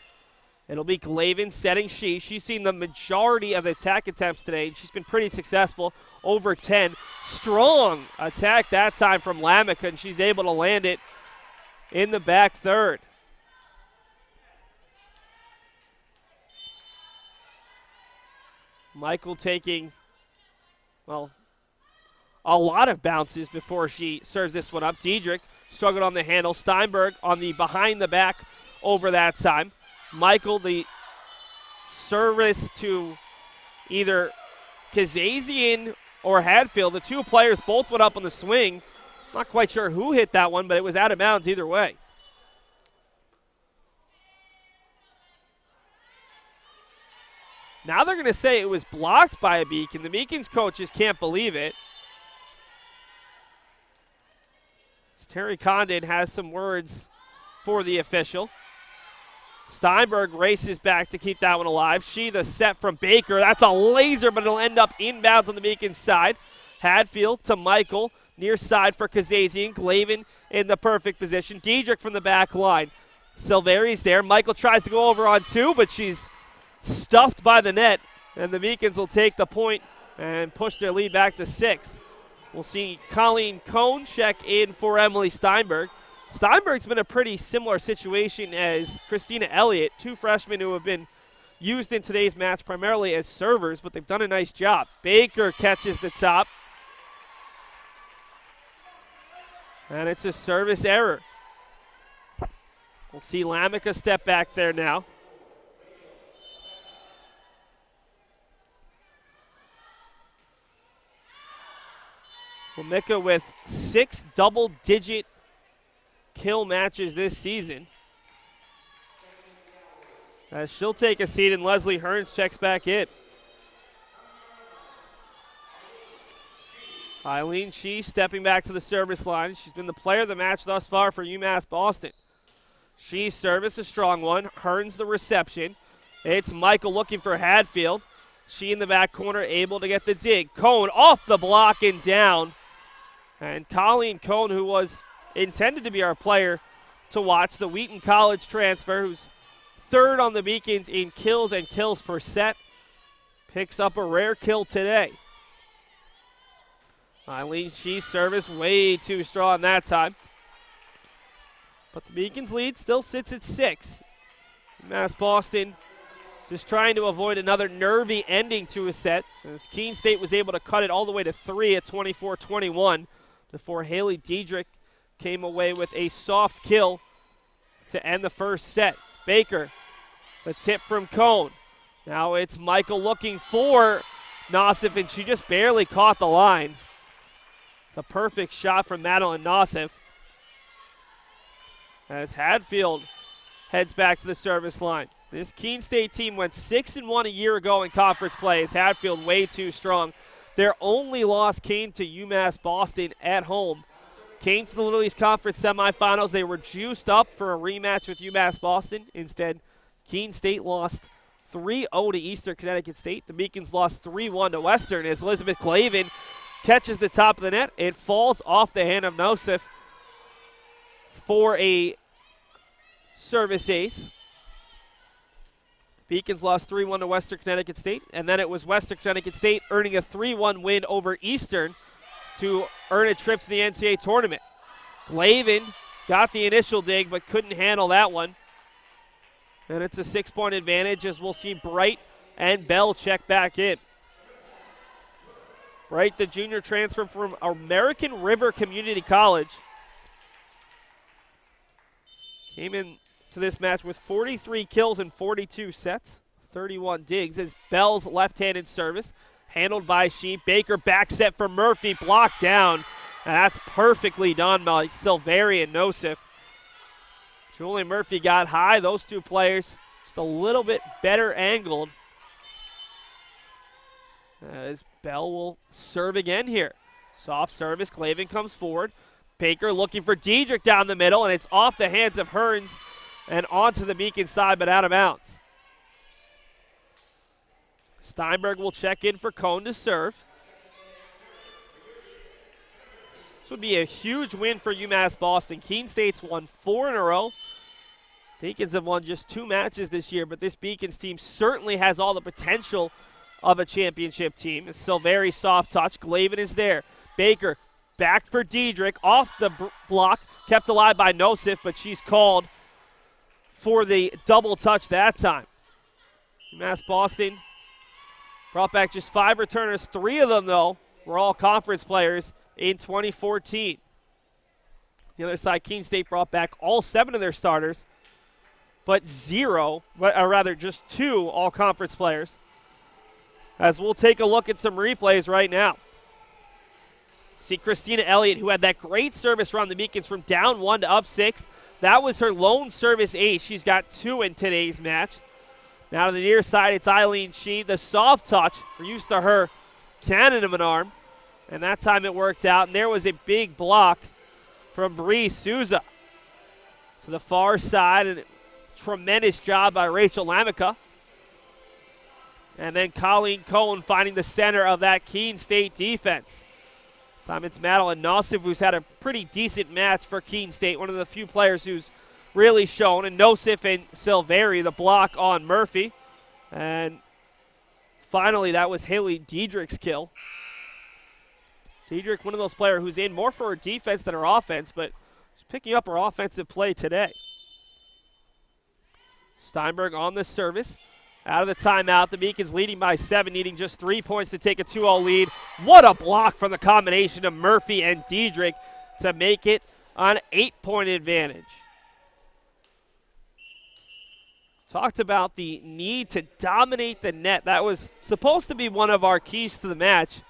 It'll be Glavin setting Shee. She's seen the majority of the attack attempts today. She's been pretty successful. Over 10. Strong attack that time from Lamica, and she's able to land it in the back third. Michael taking, well, a lot of bounces before she serves this one up. Diedrich struggled on the handle. Steinberg on the behind the back over that time. Michael, the service to either Kazazian or Hadfield. The two players both went up on the swing. Not quite sure who hit that one, but it was out of bounds either way. Now they're going to say it was blocked by a Beacon. The Beacon's coaches can't believe it. Terry Condon has some words for the official. Steinberg races back to keep that one alive. She the set from Baker. That's a laser, but it'll end up inbounds on the Beacon's side. Hadfield to Michael. Near side for Kazazian. Glavin in the perfect position. Diedrich from the back line. Silveri's there. Michael tries to go over on two, but she's stuffed by the net, and the Beacons will take the point and push their lead back to 6. We'll see Colleen Cohn check in for Emily Steinberg. Steinberg's been a pretty similar situation as Christina Elliott, two freshmen who have been used in today's match primarily as servers, but they've done a nice job. Baker catches the top, and it's a service error. We'll see Lamica step back there now. Lamica with 6 double-digit kill matches this season. As she'll take a seat and Leslie Hearns checks back in. Eileen Shee stepping back to the service line. She's been the player of the match thus far for UMass Boston. Shee's service, a strong one. Hearns the reception. It's Michael looking for Hadfield. She in the back corner able to get the dig. Cohn off the block and down. And Colleen Cohn, who was intended to be our player to watch, the Wheaton College transfer, who's third on the Beacons in kills and kills per set, picks up a rare kill today. Eileen Shee's service way too strong that time. But the Beacons lead still sits at 6. UMass Boston just trying to avoid another nervy ending to a set, as Keene State was able to cut it all the way to 3 at 24-21 before Haley Diedrich came away with a soft kill to end the first set. Baker, the tip from Cohn. Now it's Michael looking for Nassif, and she just barely caught the line. It's a perfect shot from Madeline Nassif. As Hadfield heads back to the service line. This Keene State team went 6-1 a year ago in conference play, as Hadfield way too strong. Their only loss came to UMass Boston at home. Came to the Little East Conference semifinals. They were juiced up for a rematch with UMass Boston. Instead, Keene State lost 3-0 to Eastern Connecticut State. The Beacons lost 3-1 to Western as Elizabeth Glavin catches the top of the net. It falls off the hand of Nassif for a service ace. Beacons lost 3-1 to Western Connecticut State, and then it was Western Connecticut State earning a 3-1 win over Eastern to earn a trip to the NCAA tournament. Glavin got the initial dig but couldn't handle that one. And it's a 6-point advantage as we'll see Bright and Bell check back in. Bright, the junior transfer from American River Community College, came in to this match with 43 kills and 42 sets, 31 digs, as Bell's left-handed service, handled by Shee. Baker back set for Murphy, blocked down, and that's perfectly done by Silveri and Nassif. Julie Murphy got high. Those two players just a little bit better angled, as Bell will serve again here. Soft service, Glavin comes forward. Baker looking for Diedrich down the middle, and it's off the hands of Hearns and onto the Beacon side, but out of bounds. Steinberg will check in for Cone to serve. This would be a huge win for UMass Boston. Keene State's won 4 in a row. Beacons have won just 2 matches this year, but this Beacons team certainly has all the potential of a championship team. It's still very soft touch. Glavin is there. Baker back for Diedrich. Off the block. Kept alive by Nosif, but she's called for the double touch that time. UMass Boston brought back just 5 returners. 3 of them, though, were all conference players in 2014. The other side, Keene State brought back all 7 of their starters, but just 2 all-conference players. As we'll take a look at some replays right now. See Christina Elliott, who had that great service run the Beacons from down 1 to up 6. That was her lone service ace. She's got 2 in today's match. Now to the near side, it's Eileen Shee. The soft touch, we're used to her cannon of an arm. And that time it worked out. And there was a big block from Bree Souza. To the far side, and a tremendous job by Rachel Lamica. And then Colleen Cohen finding the center of that Keene State defense. Time it's Madeline Nosif, who's had a pretty decent match for Keene State. One of the few players who's really shown. And Nosif and Silveri, the block on Murphy. And finally, that was Haley Diedrich's kill. Diedrich, one of those players who's in more for her defense than her offense, but she's picking up her offensive play today. Steinberg on the service. Out of the timeout, the Beacons leading by 7, needing just 3 points to take a 2-0 lead. What a block from the combination of Murphy and Diedrich to make it an 8-point advantage. Talked about the need to dominate the net. That was supposed to be one of our keys to the match.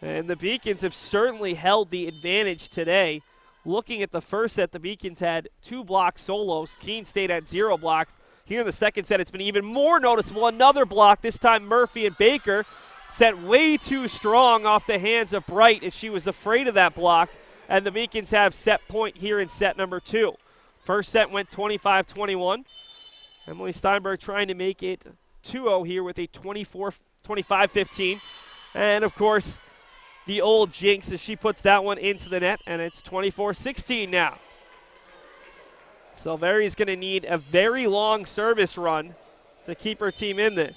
And the Beacons have certainly held the advantage today. Looking at the first set, the Beacons had 2 block solos. Keene State had 0 blocks. Here in the second set, it's been even more noticeable. Another block, this time Murphy and Baker, set way too strong off the hands of Bright as she was afraid of that block. And the Beacons have set point here in set number 2. First set went 25-21. Emily Steinberg trying to make it 2-0 here with a 25-15. And, of course, the old jinx as she puts that one into the net, and it's 24-16 now. Silveri's going to need a very long service run to keep her team in this.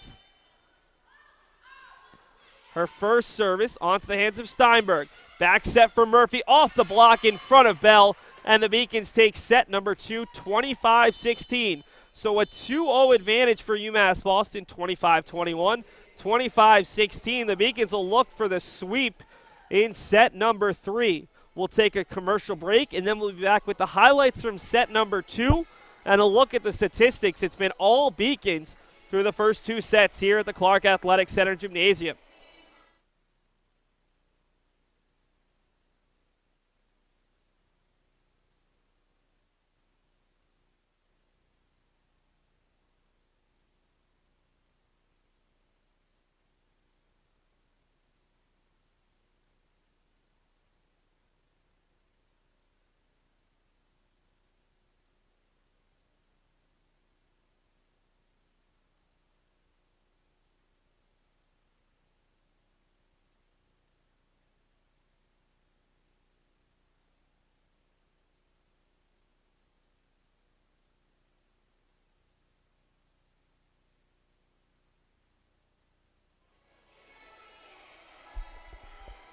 Her first service onto the hands of Steinberg. Back set for Murphy, off the block in front of Bell, and the Beacons take set number 2, 25-16. So a 2-0 advantage for UMass Boston, 25-21, 25-16. The Beacons will look for the sweep in set number 3. We'll take a commercial break, and then we'll be back with the highlights from set number 2 and a look at the statistics. It's been all Beacons through the first 2 sets here at the Clark Athletic Center Gymnasium.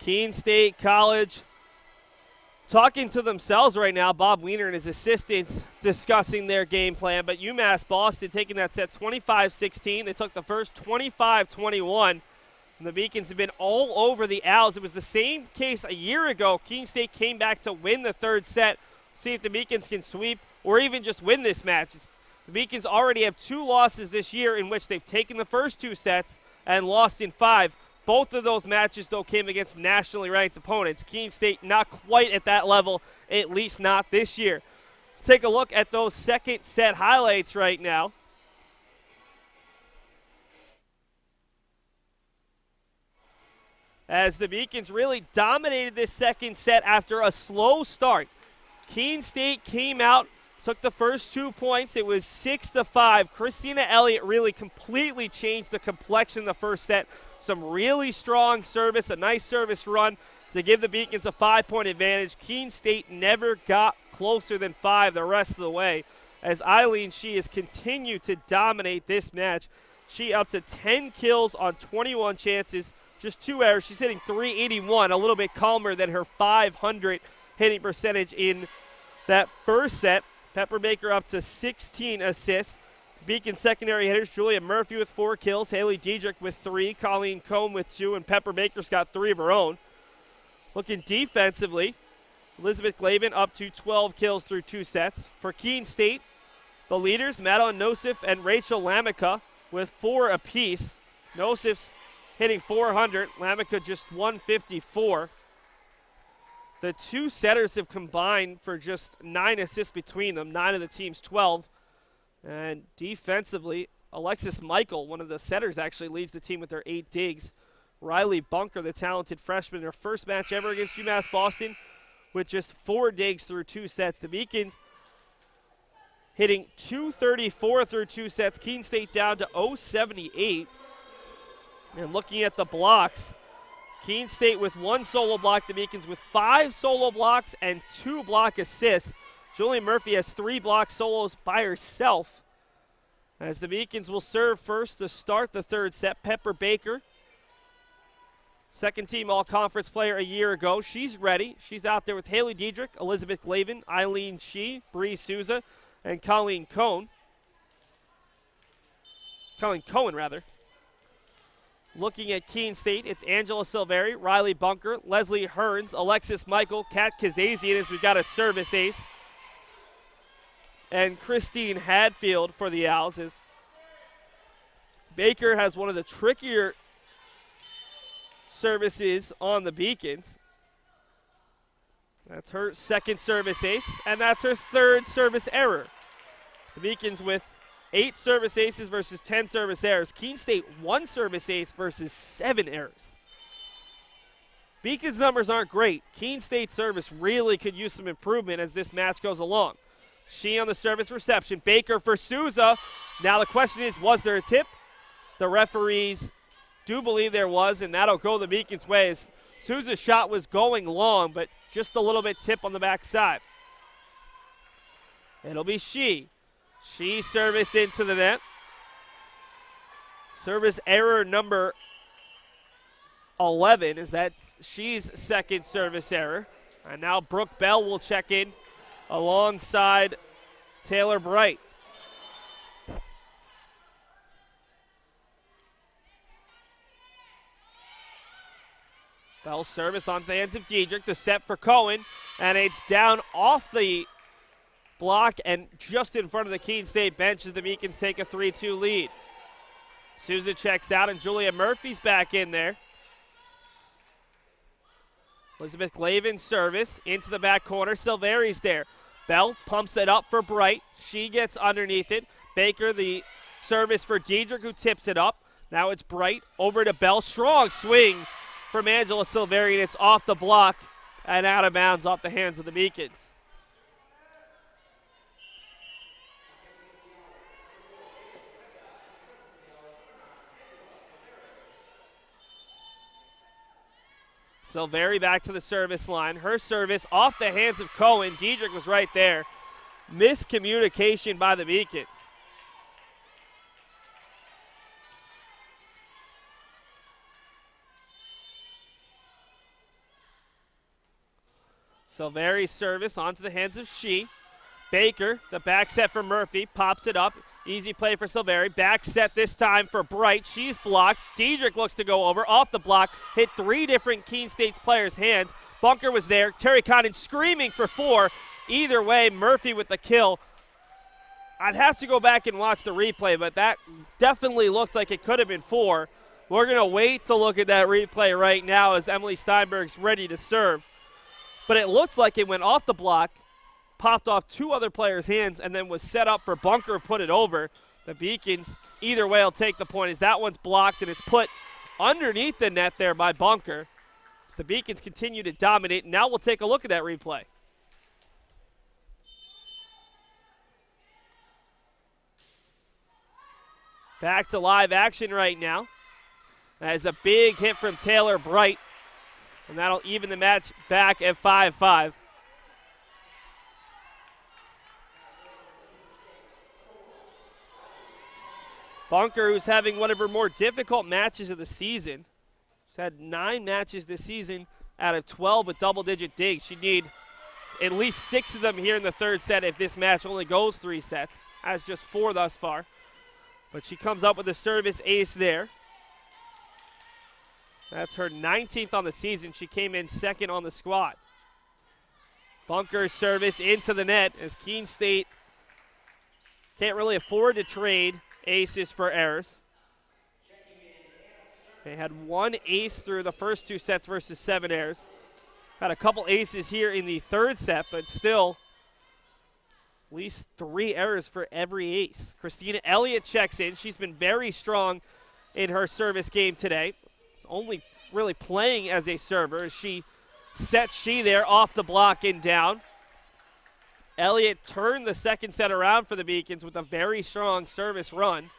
Keene State College talking to themselves right now. Bob Wiener and his assistants discussing their game plan, but UMass Boston taking that set 25-16. They took the first 25-21, and the Beacons have been all over the Owls. It was the same case a year ago. Keene State came back to win the third set. See if the Beacons can sweep or even just win this match. The Beacons already have 2 losses this year in which they've taken the first 2 sets and lost in 5. Both of those matches, though, came against nationally ranked opponents. Keene State not quite at that level, at least not this year. Take a look at those second set highlights right now. As the Beacons really dominated this second set after a slow start. Keene State came out took the first 2 points. It was 6-5. Christina Elliott really completely changed the complexion in the first set. Some really strong service, a nice service run to give the Beacons a 5-point advantage. Keene State never got closer than 5 the rest of the way, as Eileen Shee has continued to dominate this match. She up to 10 kills on 21 chances, just 2 errors. She's hitting .381, a little bit calmer than her .500 hitting percentage in that first set. Pepper Baker up to 16 assists. Beacon secondary hitters, Julia Murphy with 4 kills, Haley Diedrich with 3, Colleen Cohn with 2, and Pepper Baker's got 3 of her own. Looking defensively, Elizabeth Glavin up to 12 kills through 2 sets. For Keene State, the leaders, Madeline Nosif and Rachel Lamica with 4 apiece. Nosif's hitting .400, Lamica just .154. The 2 setters have combined for just 9 assists between them, 9 of the team's 12. And defensively, Alexis Michael, one of the setters, actually leads the team with their 8 digs. Riley Bunker, the talented freshman, in her first match ever against UMass Boston with just 4 digs through 2 sets. The Beacons hitting .234 through 2 sets. Keene State down to .078. And looking at the blocks, Keene State with 1 solo block, the Beacons with 5 solo blocks and 2 block assists. Julie Murphy has 3 block solos by herself. As the Beacons will serve first to start the 3rd set, Pepper Baker, second team all-conference player a year ago. She's ready. She's out there with Haley Diedrich, Elizabeth Glavin, Eileen Shee, Bree Souza, and Colleen Cohn. Colleen Cohen, rather. Looking at Keene State, it's Angela Silveri, Riley Bunker, Leslie Hearns, Alexis Michael, Kat Kazazian as we've got a service ace, and Christine Hadfield for the Owls. As Baker has one of the trickier services on the Beacons. That's her 2nd service ace, and that's her 3rd service error. The Beacons with 8 service aces versus 10 service errors. Keene State 1 service ace versus 7 errors. Beacon's numbers aren't great. Keene State service really could use some improvement as this match goes along. She on the service reception. Baker for Souza. Now the question is, was there a tip? The referees do believe there was, and that'll go the Beacons' way as Souza's shot was going long, but just a little bit tip on the backside. It'll be Shee. Shee service into the net. Service error number 11 is that Shee's 2nd service error. And now Brooke Bell will check in alongside Taylor Bright. Bell's service onto the hands of Diedrich. The set for Cohen, and it's down off the block and just in front of the Keene State bench as the Beacons take a 3-2 lead. Souza checks out, and Julia Murphy's back in there. Elizabeth Glavin service into the back corner. Silveri's there. Bell pumps it up for Bright. She gets underneath it. Baker, the service for Diedrich, who tips it up. Now it's Bright over to Bell. Strong swing from Angela Silveri, and it's off the block and out of bounds off the hands of the Beacons. Silveri back to the service line. Her service off the hands of Cohen. Diedrich was right there. Miscommunication by the Beacons. Silveri's service onto the hands of Shee. Baker, the back set for Murphy, pops it up. Easy play for Silveri. Back set this time for Bright. She's blocked. Diedrich looks to go over. Off the block. Hit 3 different Keene State's players' hands. Bunker was there. Terry Condon screaming for 4. Either way, Murphy with the kill. I'd have to go back and watch the replay, but that definitely looked like it could have been 4. We're going to wait to look at that replay right now as Emily Steinberg's ready to serve. But it looks like it went off the block, popped off 2 other players' hands, and then was set up for Bunker, put it over. The Beacons, either way, will take the point as that one's blocked, and it's put underneath the net there by Bunker. So the Beacons continue to dominate, and now we'll take a look at that replay. Back to live action right now. That is a big hit from Taylor Bright, and that'll even the match back at 5-5. Bunker, who's having one of her more difficult matches of the season. She's had 9 matches this season out of 12 with double-digit digs. She'd need at least 6 of them here in the third set if this match only goes 3 sets. Has just 4 thus far. But she comes up with a service ace there. That's her 19th on the season. She came in second on the squad. Bunker's service into the net as Keene State can't really afford to trade aces for errors. They had 1 ace through the first 2 sets versus 7 errors. Had a couple aces here in the third set, but still at least 3 errors for every ace. Christina Elliott checks in. She's been very strong in her service game today. Only really playing as a server as she sets Shi there off the block and down. Elliott turned the second set around for the Beacons with a very strong service run.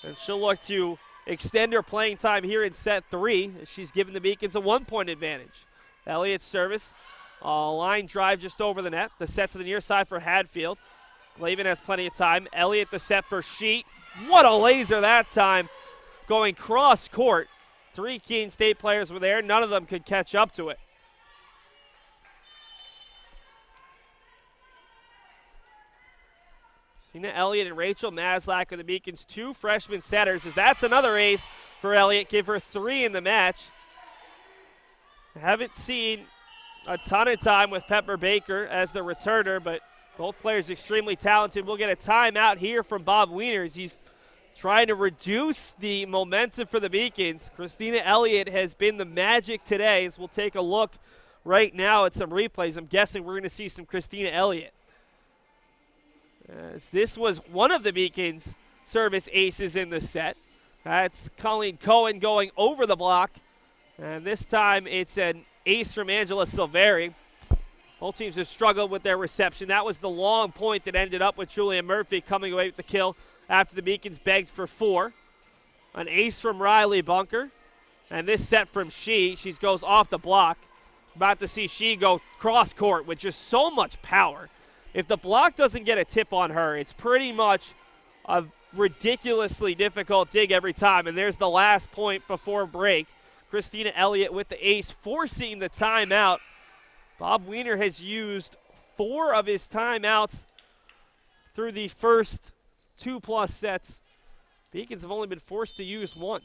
And she'll look to extend her playing time here in set 3 as she's given the Beacons a 1-point advantage. Elliott's service, a line drive just over the net. The set to the near side for Hadfield. Glavin has plenty of time. Elliott the set for Shi. What a laser that time. Going cross court. 3 Keene State players were there. None of them could catch up to it. Christina Elliott and Rachel Maslak are the Beacons' 2 freshman setters, as that's another ace for Elliott. Give her 3 in the match. Haven't seen a ton of time with Pepper Baker as the returner, but both players extremely talented. We'll get a timeout here from Bob Wieners. He's trying to reduce the momentum for the Beacons. Christina Elliott has been the magic today, as we'll take a look right now at some replays. I'm guessing we're going to see some Christina Elliott, as this was one of the Beacons' service aces in the set. That's Colleen Cohen going over the block, and this time it's an ace from Angela Silveri. Both teams have struggled with their reception. That was the long point that ended up with Julia Murphy coming away with the kill after the Beacons begged for 4. An ace from Riley Bunker, and this set from Shi. She goes off the block. About to see Shi go cross court with just so much power. If the block doesn't get a tip on her, it's pretty much a ridiculously difficult dig every time. And there's the last point before break. Christina Elliott with the ace, forcing the timeout. Bob Wiener has used 4 of his timeouts through the first 2+ sets. Beacons have only been forced to use 1.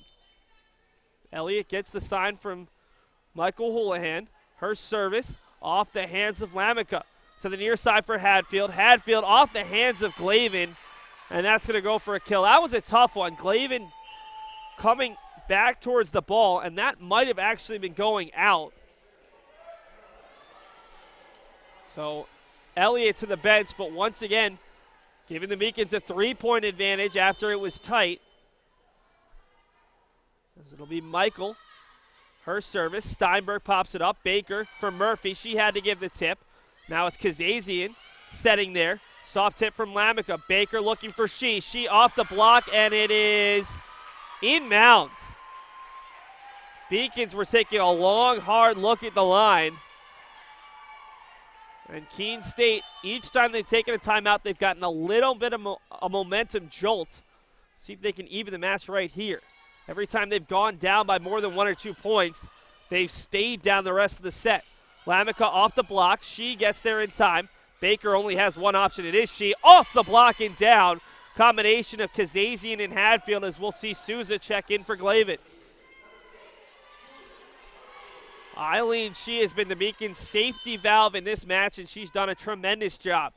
Elliott gets the sign from Michael Houlihan. Her service off the hands of Lamica. To the near side for Hadfield. Hadfield off the hands of Glavin, and that's going to go for a kill. That was a tough one. Glavin coming back towards the ball, and that might have actually been going out. So Elliott to the bench, but once again, giving the Beacons a 3-point advantage after it was tight. As it'll be Michael. Her service. Steinberg pops it up. Baker for Murphy. She had to give the tip. Now it's Kazazian setting there. Soft tip from Lamica. Baker looking for Shi. Shi off the block, and it is in mounds. Beacons were taking a long, hard look at the line. And Keene State, each time they've taken a timeout, they've gotten a little bit of a momentum jolt. See if they can even the match right here. Every time they've gone down by more than 1 or 2 points, they've stayed down the rest of the set. Lamica off the block. She gets there in time. Baker only has one option. It is Shi off the block and down. Combination of Kazazian and Hadfield, as we'll see Souza check in for Glavin. Eileen Shi has been the Beacons' safety valve in this match, and she's done a tremendous job.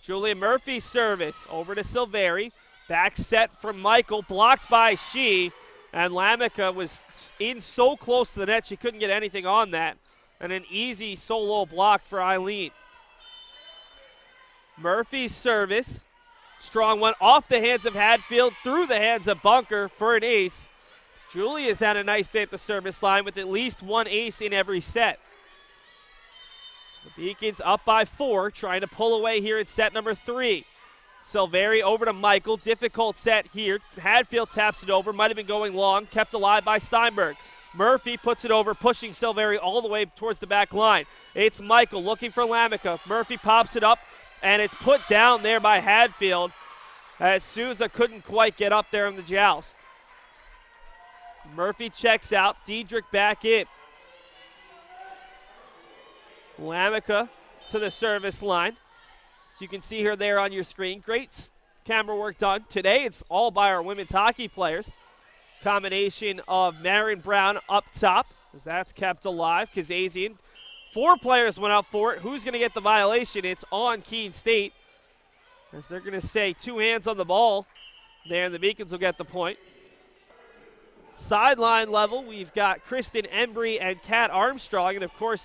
Julia Murphy's service over to Silveri. Back set from Michael, blocked by Shi, and Lamica was in so close to the net she couldn't get anything on that. And an easy solo block for Eileen. Murphy's service. Strong one off the hands of Hadfield, through the hands of Bunker for an ace. Julia's had a nice day at the service line with at least 1 ace in every set. The Beacons up by 4, trying to pull away here in set number 3. Silveri over to Michael. Difficult set here. Hadfield taps it over. Might have been going long. Kept alive by Steinberg. Murphy puts it over, pushing Silveri all the way towards the back line. It's Michael looking for Lamica. Murphy pops it up, and it's put down there by Hadfield as Souza couldn't quite get up there in the joust. Murphy checks out. Diedrich back in. Lamica to the service line. So you can see her there on your screen. Great camera work done. Today it's all by our women's hockey players. Combination of Marin Brown up top, as that's kept alive. Kazazian. 4 players went up for it. Who's going to get the violation? It's on Keene State, as they're going to say 2 hands on the ball there, and the Beacons will get the point. Sideline level, we've got Kristen Embry and Kat Armstrong, and of course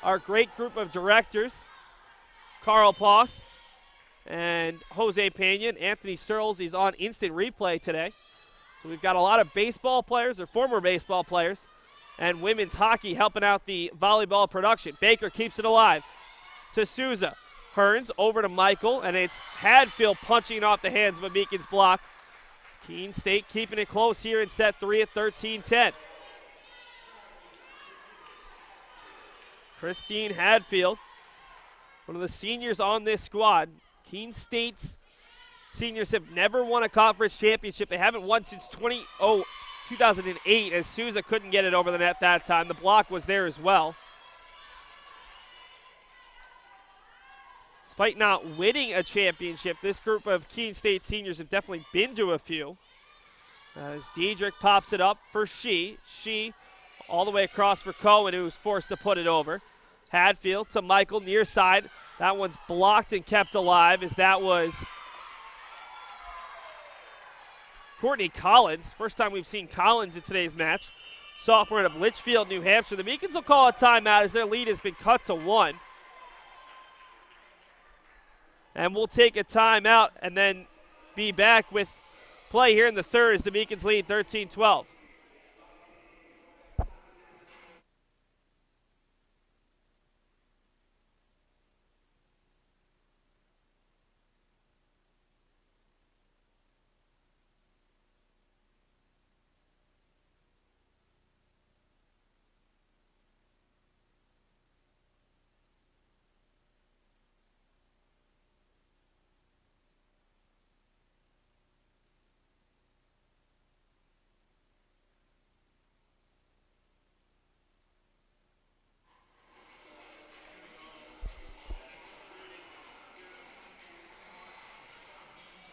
our great group of directors, Carl Poss and Jose Pena. Anthony Searles is on instant replay today. So we've got a lot of baseball players, or former baseball players, and women's hockey helping out the volleyball production. Baker keeps it alive to Souza. Hearns over to Michael, and it's Hadfield punching off the hands of a Beacons block. Keene State keeping it close here in set 3 at 13-10. Christine Hadfield, one of the seniors on this squad. Keene State's seniors have never won a conference championship. They haven't won since 2008, as Souza couldn't get it over the net that time. The block was there as well. Despite not winning a championship, this group of Keene State seniors have definitely been to a few. As Diedrich pops it up for She all the way across for Cohen, who was forced to put it over. Hadfield to Michael, near side. That one's blocked and kept alive, as that was Courtney Collins. First time we've seen Collins in today's match. Sophomore out of Litchfield, New Hampshire. The Beacons will call a timeout as their lead has been cut to 1. And we'll take a timeout and then be back with play here in the third as the Beacons lead 13-12.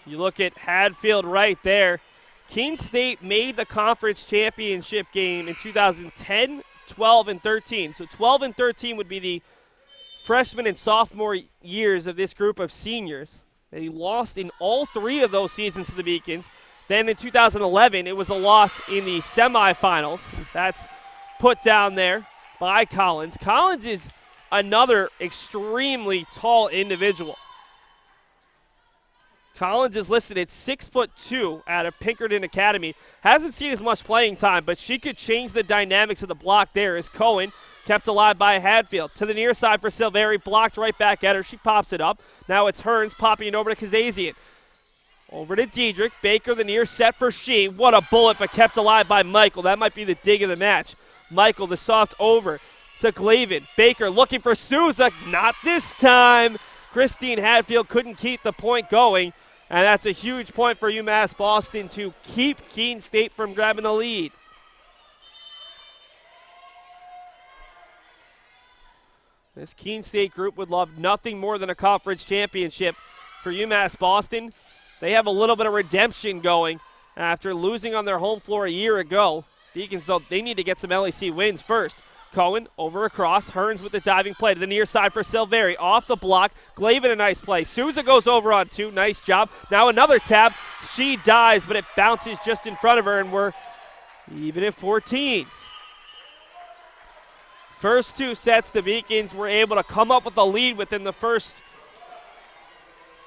You look at Hadfield right there. Keene State made the conference championship game in 2010, 12, and 13. So 12 and 13 would be the freshman and sophomore years of this group of seniors. They lost in all 3 of those seasons to the Beacons. Then in 2011, it was a loss in the semifinals. That's put down there by Collins. Collins is another extremely tall individual. Collins is listed at 6'2" out of Pinkerton Academy. Hasn't seen as much playing time, but she could change the dynamics of the block there as Cohen kept alive by Hadfield. To the near side for Silveri, blocked right back at her. She pops it up. Now it's Hearns popping it over to Kazazian. Over to Diedrich. Baker, the near set for She. What a bullet, but kept alive by Michael. That might be the dig of the match. Michael, the soft over to Glavin. Baker looking for Souza. Not this time. Christine Hadfield couldn't keep the point going. And that's a huge point for UMass Boston to keep Keene State from grabbing the lead. This Keene State group would love nothing more than a conference championship. For UMass Boston, they have a little bit of redemption going after losing on their home floor a year ago. Beacons, though, they need to get some LEC wins first. Cohen over across. Hearns with the diving play to the near side for Silveri. Off the block. Glavin, a nice play. Souza goes over on 2. Nice job. Now another tap. She dies, but it bounces just in front of her, and we're even at 14s. First 2 sets, the Beacons were able to come up with a lead within the first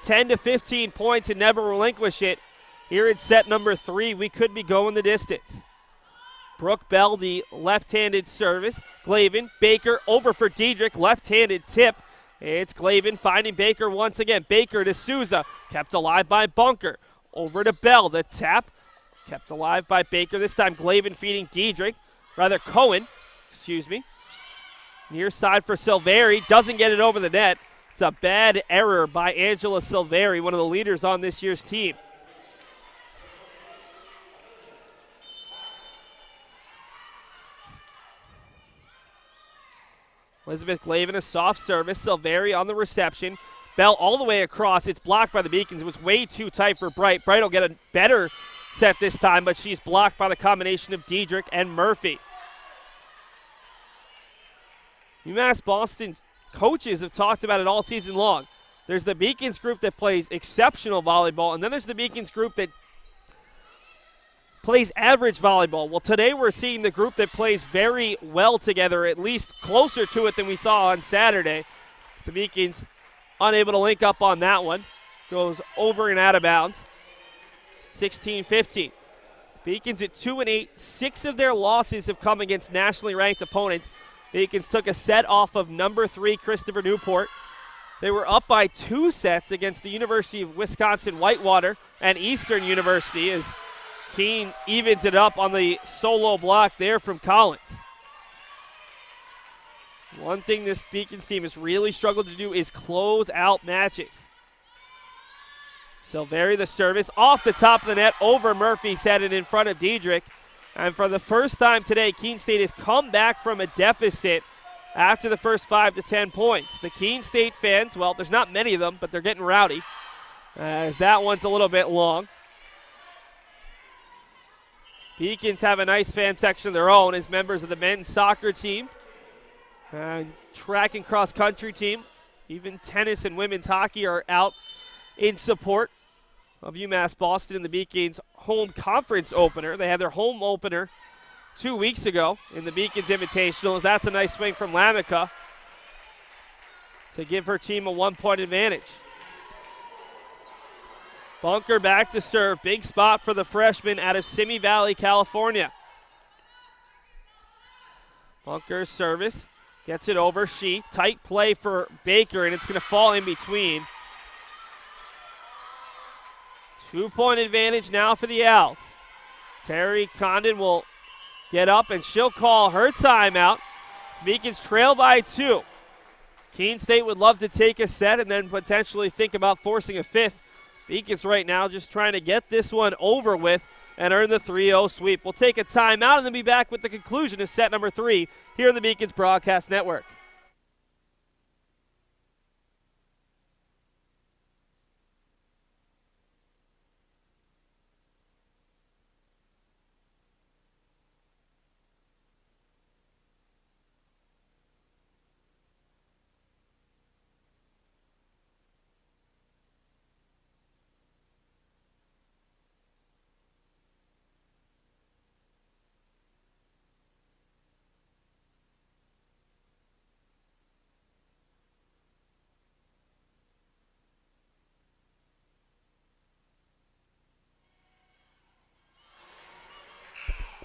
10 to 15 points and never relinquish it. Here in set number 3, we could be going the distance. Brooke Bell, the left-handed service. Glavin, Baker over for Diedrich, left-handed tip. It's Glavin finding Baker once again. Baker to Souza, kept alive by Bunker. Over to Bell, the tap, kept alive by Baker. This time Glavin feeding Cohen, excuse me. Near side for Silveri, doesn't get it over the net. It's a bad error by Angela Silveri, one of the leaders on this year's team. Elizabeth Glavin, a soft service. Silveri on the reception. Bell all the way across. It's blocked by the Beacons. It was way too tight for Bright. Bright will get a better set this time, but she's blocked by the combination of Diedrich and Murphy. UMass Boston coaches have talked about it all season long. There's the Beacons group that plays exceptional volleyball, and then there's the Beacons group that plays average volleyball. Well, today we're seeing the group that plays very well together, at least closer to it than we saw on Saturday. The Beacons unable to link up on that one. Goes over and out of bounds. 16-15. Beacons at 2-8. 6 of their losses have come against nationally ranked opponents. Beacons took a set off of number 3 Christopher Newport. They were up by 2 sets against the University of Wisconsin-Whitewater and Eastern University as Keene evens it up on the solo block there from Collins. One thing this Beacons team has really struggled to do is close out matches. Silveri the service off the top of the net over Murphy's head and in front of Diedrich. And for the first time today, Keene State has come back from a deficit after the first 5 to 10 points. The Keene State fans, well, there's not many of them, but they're getting rowdy as that one's a little bit long. Beacons have a nice fan section of their own as members of the men's soccer team, track and cross country team, even tennis and women's hockey are out in support of UMass Boston in the Beacons home conference opener. They had their home opener 2 weeks ago in the Beacons Invitationals. That's a nice swing from Lamica to give her team a 1-point advantage. Bunker back to serve. Big spot for the freshman out of Simi Valley, California. Bunker's service. Gets it over. Tight play for Baker, and it's going to fall in between. 2-point advantage now for the Owls. Terry Condon will get up, and she'll call her timeout. Beacons trail by 2. Keene State would love to take a set and then potentially think about forcing a 5th. Beacons right now just trying to get this one over with and earn the 3-0 sweep. We'll take a timeout and then be back with the conclusion of set number 3 here on the Beacons Broadcast Network.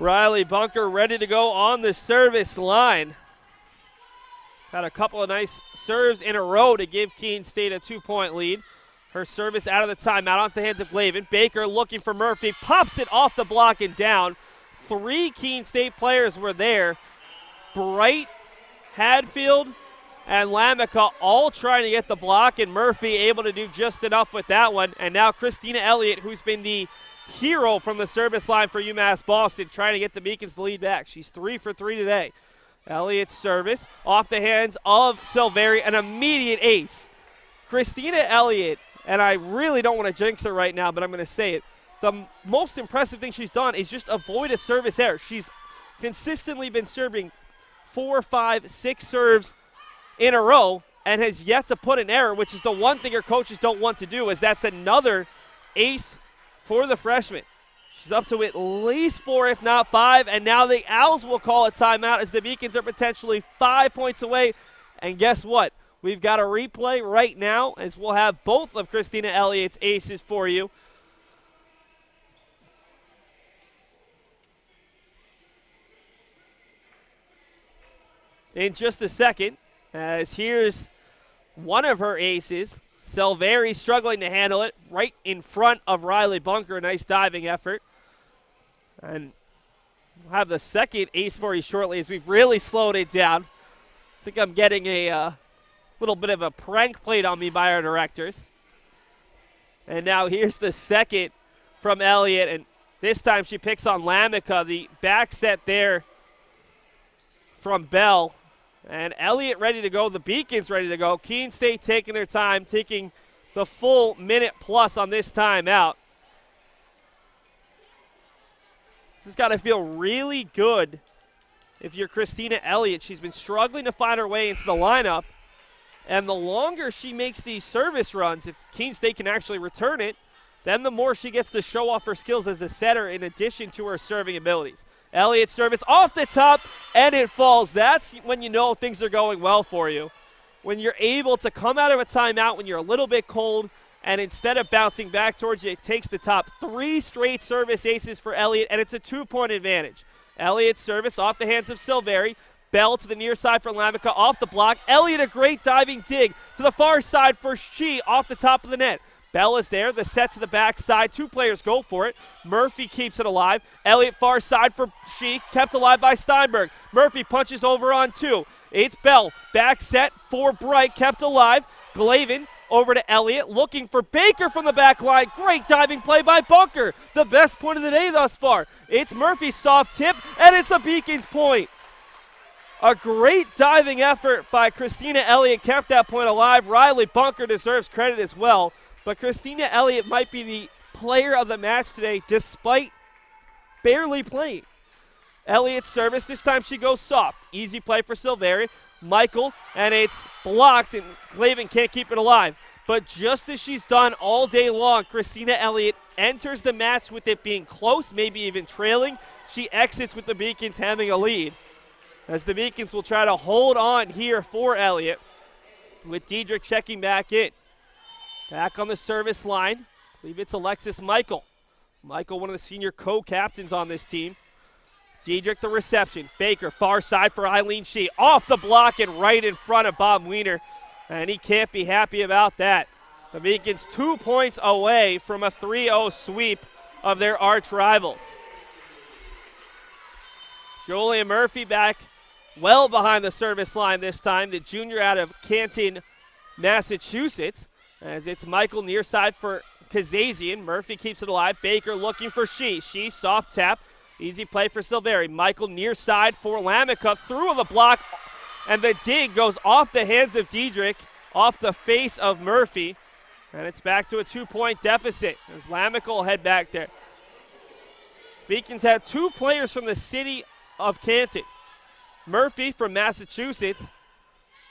Riley Bunker ready to go on the service line. Had a couple of nice serves in a row to give Keene State a 2-point lead. Her service out of the timeout onto the hands of Glavin. Baker looking for Murphy, pops it off the block and down. 3 Keene State players were there. Bright, Hadfield, and Lamica all trying to get the block, and Murphy able to do just enough with that one. And now Christina Elliott, who's been the hero from the service line for UMass Boston, trying to get the Beacons the lead back. She's 3 for 3 today. Elliott's service off the hands of Silveri, an immediate ace. Christina Elliott, and I really don't want to jinx her right now, but I'm going to say it. The most impressive thing she's done is just avoid a service error. She's consistently been serving 4, 5, 6 serves in a row and has yet to put an error, which is the one thing her coaches don't want to do, as that's another ace for the freshman. She's up to at least 4, if not 5, and now the Owls will call a timeout as the Beacons are potentially 5 points away. And guess what? We've got a replay right now as we'll have both of Christina Elliott's aces for you. In just a second, as here's one of her aces. Silveri struggling to handle it right in front of Riley Bunker. Nice diving effort. And we'll have the second ace for you shortly as we've really slowed it down. I think I'm getting a little bit of a prank played on me by our directors. And now here's the second from Elliott, and this time she picks on Lamica. The back set there from Bell. And Elliott ready to go. The Beacons ready to go. Keene State taking their time, taking the full minute plus on this timeout. This has got to feel really good if you're Christina Elliott. She's been struggling to find her way into the lineup. And the longer she makes these service runs, if Keene State can actually return it, then the more she gets to show off her skills as a setter in addition to her serving abilities. Elliott's service off the top, and it falls. That's when you know things are going well for you. When you're able to come out of a timeout when you're a little bit cold, and instead of bouncing back towards you, it takes the top. 3 straight service aces for Elliott, and it's a 2-point advantage. Elliott's service off the hands of Silveri. Bell to the near side for Lamica, off the block. Elliott, a great diving dig to the far side for Shi, off the top of the net. Bell is there, the set to the back side. 2 players go for it. Murphy keeps it alive. Elliott far side for Shi, kept alive by Steinberg. Murphy punches over on 2. It's Bell, back set for Bright, kept alive. Glavin over to Elliott, looking for Baker from the back line. Great diving play by Bunker. The best point of the day thus far. It's Murphy's soft tip, and it's the Beacons' point. A great diving effort by Christina Elliott kept that point alive. Riley Bunker deserves credit as well. But Christina Elliott might be the player of the match today despite barely playing. Elliott's service, this time she goes soft. Easy play for Silveri. Michael, and it's blocked, and Glavin can't keep it alive. But just as she's done all day long, Christina Elliott enters the match with it being close, maybe even trailing. She exits with the Beacons having a lead, as the Beacons will try to hold on here for Elliott, with Diedrich checking back in. Back on the service line, I believe it's Alexis Michael. Michael, one of the senior co-captains on this team. Diedrich the reception. Baker, far side for Eileen Shee. Off the block and right in front of Bob Wiener. And he can't be happy about that. The Beacons 2 points away from a 3-0 sweep of their arch rivals. Julia Murphy back well behind the service line this time. The junior out of Canton, Massachusetts. As it's Michael near side for Kazazian. Murphy keeps it alive. Baker looking for Shee. Shee soft tap. Easy play for Silveri. Michael near side for Lamica. Through the block. And the dig goes off the hands of Diedrich. Off the face of Murphy. And it's back to a 2-point deficit. As Lamica will head back there. Beacons have 2 players from the city of Canton. Murphy from Massachusetts.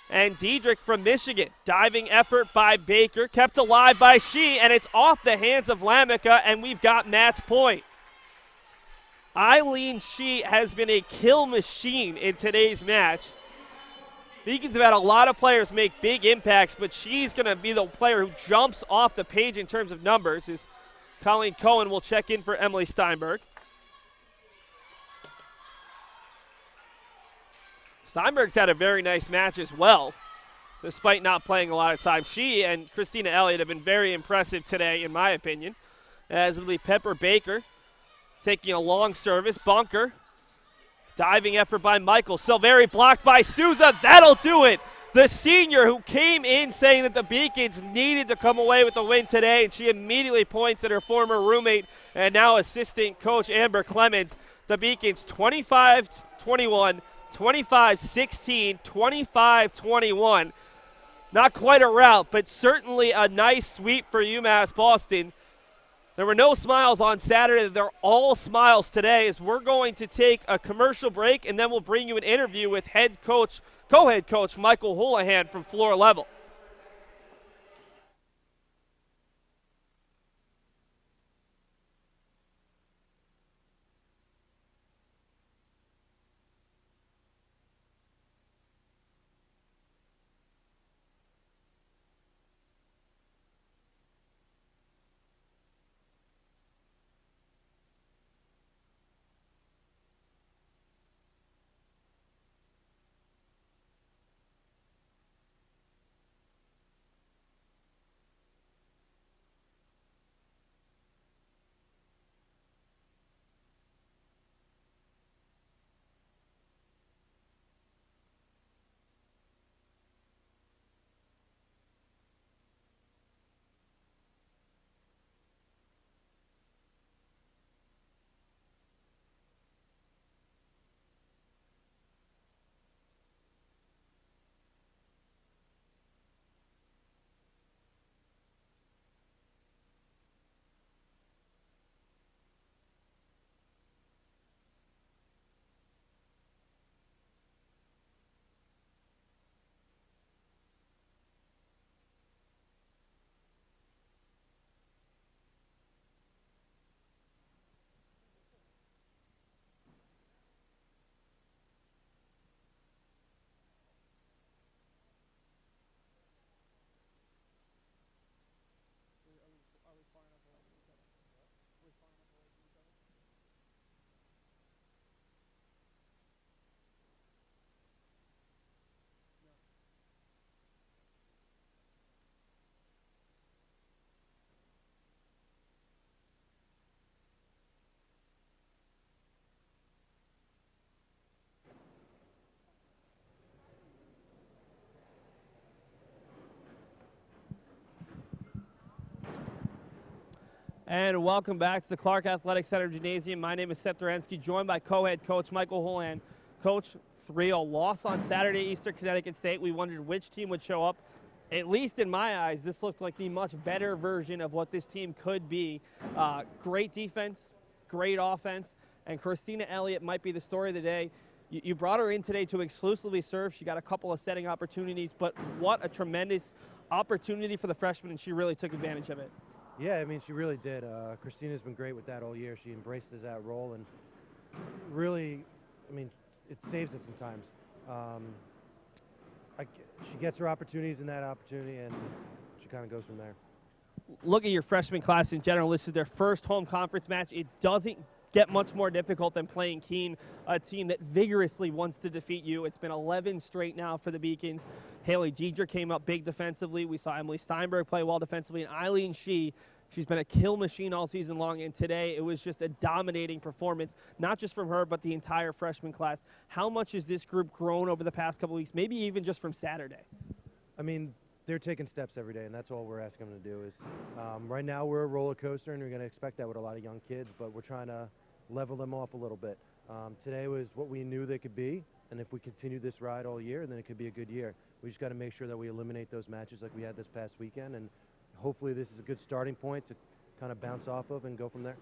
And Diedrich from Michigan. Diving effort by Baker. Kept alive by Shee. And it's off the hands of Lamica. And we've got match point. Eileen Shee has been a kill machine in today's match. Beacons have had a lot of players make big impacts, but she's going to be the player who jumps off the page in terms of numbers. As Colleen Cohen will check in for Emily Steinberg. Steinberg's had a very nice match as well, despite not playing a lot of time. She and Christina Elliott have been very impressive today, in my opinion. As it'll be Pepper Baker taking a long service. Bunker. Diving effort by Michael. Silveri blocked by Souza. That'll do it. The senior who came in saying that the Beacons needed to come away with the win today, and she immediately points at her former roommate and now assistant coach Amber Clemens. The Beacons 25-21, 25-16, 25-21. Not quite a rout, but certainly a nice sweep for UMass Boston. There were no smiles on Saturday. They're all smiles today, as we're going to take a commercial break, and then we'll bring you an interview with co-head coach Michael Houlihan from Floor Level. And welcome back to the Clark Athletic Center Gymnasium. My name is Seth Dorensky, joined by co-head coach Michael Holan. Coach, 3-0 loss on Saturday, Eastern Connecticut State. We wondered which team would show up. At least in my eyes, this looked like the much better version of what this team could be. Great defense, great offense, and Christina Elliott might be the story of the day. You brought her in today to exclusively serve. She got a couple of setting opportunities, but what a tremendous opportunity for the freshman, and she really took advantage of it. Yeah, I mean, she really did. Christina's been great with that all year. She embraces that role, and really, I mean, it saves us sometimes. She gets her opportunities in that opportunity, and she kind of goes from there. Look at your freshman class in general. This is their first home conference match. It doesn't get much more difficult than playing Keene, a team that vigorously wants to defeat you. It's been 11 straight now for the Beacons. Haley Giedra came up big defensively. We saw Emily Steinberg play well defensively, and Eileen Shee, she's been a kill machine all season long, and today it was just a dominating performance, not just from her, but the entire freshman class. How much has this group grown over the past couple weeks, maybe even just from Saturday? I mean, they're taking steps every day, and that's all we're asking them to do. Is right now we're a roller coaster, and we're going to expect that with a lot of young kids, but we're trying to level them off a little bit. Today was what we knew they could be, and if we continue this ride all year, then it could be a good year. We just got to make sure that we eliminate those matches like we had this past weekend, and hopefully this is a good starting point to kind of bounce off of and go from there.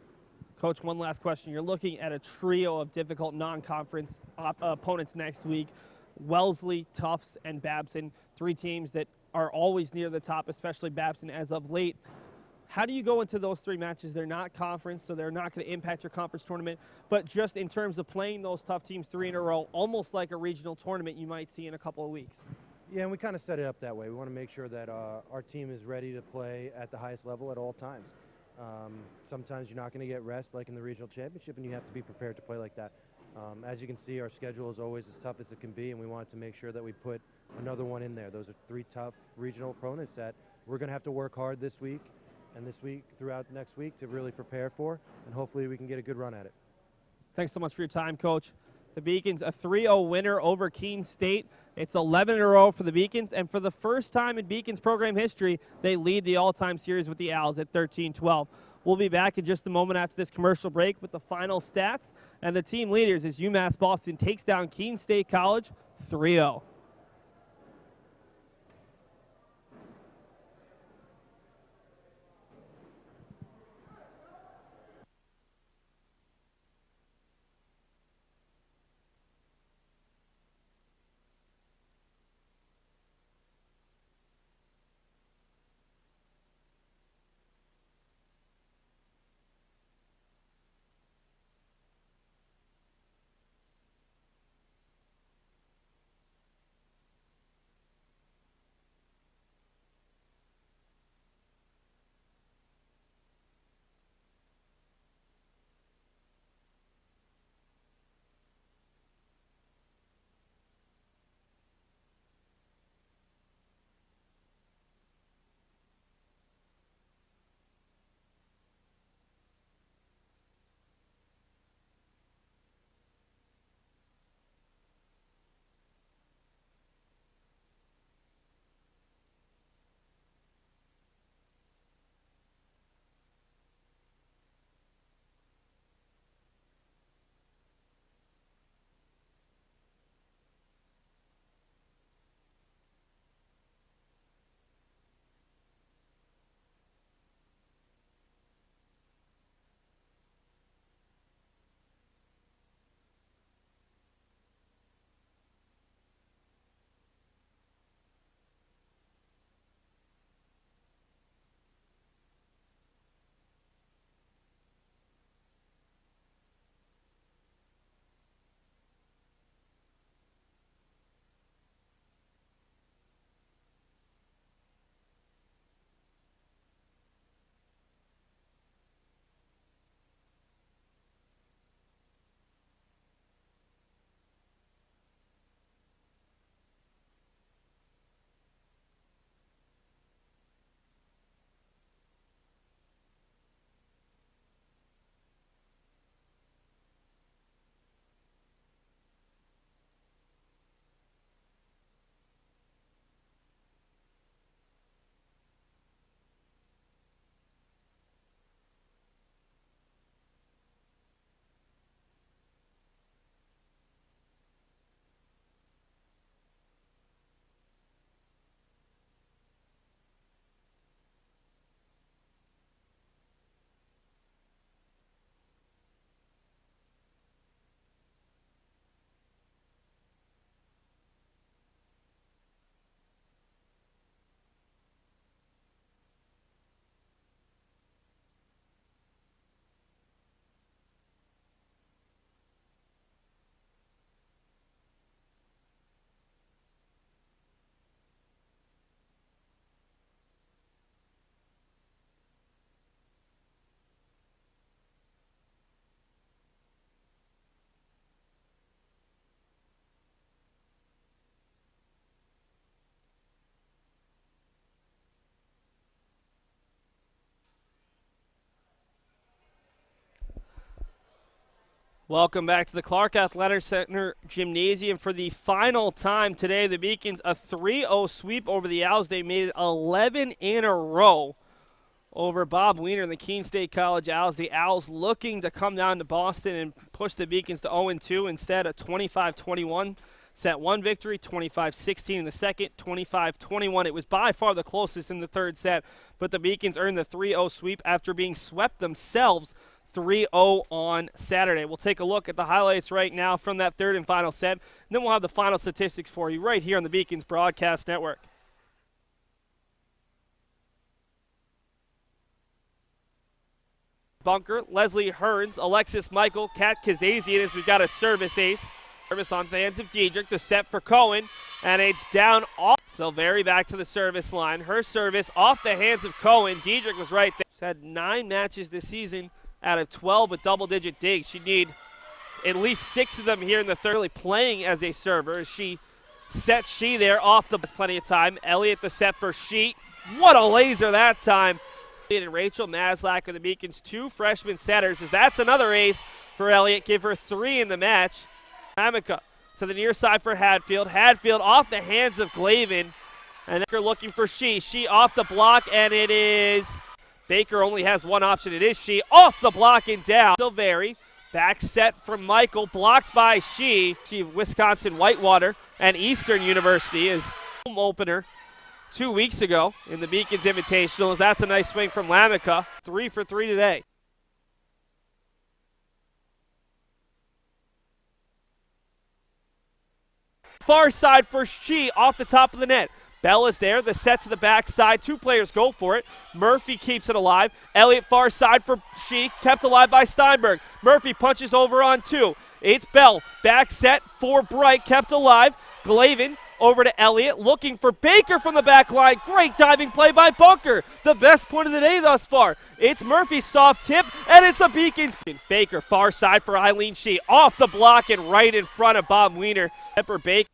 Coach, one last question. You're looking at a trio of difficult non-conference opponents next week. Wellesley, Tufts, and Babson, three teams that are always near the top, especially Babson as of late. How do you go into those three matches? They're not conference, so they're not going to impact your conference tournament, but just in terms of playing those tough teams 3 in a row, almost like a regional tournament you might see in a couple of weeks. Yeah, and we kind of set it up that way. We want to make sure that our team is ready to play at the highest level at all times. Sometimes you're not going to get rest like in the regional championship, and you have to be prepared to play like that. As you can see, our schedule is always as tough as it can be, and we wanted to make sure that we put another one in there. Those are 3 tough regional opponents that we're going to have to work hard this week and this week throughout next week to really prepare for, and hopefully we can get a good run at it. Thanks so much for your time, Coach. The Beacons, a 3-0 winner over Keene State. It's 11 in a row for the Beacons, and for the first time in Beacons program history, they lead the all-time series with the Owls at 13-12. We'll be back in just a moment after this commercial break with the final stats and the team leaders as UMass Boston takes down Keene State College 3-0. Welcome back to the Clark Athletic Center Gymnasium for the final time today. The Beacons a 3-0 sweep over the Owls. They made it 11 in a row over Bob Weiner and the Keene State College Owls. The Owls looking to come down to Boston and push the Beacons to 0-2. Instead, a 25-21 set one victory, 25-16 in the second, 25-21. It was by far the closest in the third set, but the Beacons earned the 3-0 sweep after being swept themselves 3-0 on Saturday. We'll take a look at the highlights right now from that third and final set, and then we'll have the final statistics for you right here on the Beacons Broadcast Network. Bunker, Leslie Hearns, Alexis Michael, Kat Kazazian as we've got a service ace. Service on the hands of Diedrich, the set for Cohen, and it's down off. Silveri back to the service line. Her service off the hands of Cohen. Diedrich was right there. She's had 9 matches this season out of 12 with double-digit digs. She'd need at least 6 of them here in the third. Really playing as a server as she sets She there off the plenty of time. Elliott the set for She. What a laser that time. And Rachel Maslach are the Beacons' 2 freshman setters as that's another ace for Elliott. Give her 3 in the match. Amica to the near side for Hadfield. Hadfield off the hands of Glavin. And they're looking for She. She off the block, and it is Baker only has one option. It is She off the block and down. Silveri, back set from Michael, blocked by She. Wisconsin Whitewater and Eastern University is home opener 2 weeks ago in the Beacons Invitational. That's a nice swing from Lamica. 3 for 3 today. Far side for She off the top of the net. Bell is there, the set to the backside. 2 players go for it. Murphy keeps it alive. Elliott far side for She, kept alive by Steinberg. Murphy punches over on 2. It's Bell, back set for Bright, kept alive. Glavin over to Elliott, looking for Baker from the back line. Great diving play by Bunker. The best point of the day thus far. It's Murphy's soft tip, and it's the Beacons. Baker far side for Eileen She, off the block and right in front of Bob Weiner. Pepper Baker.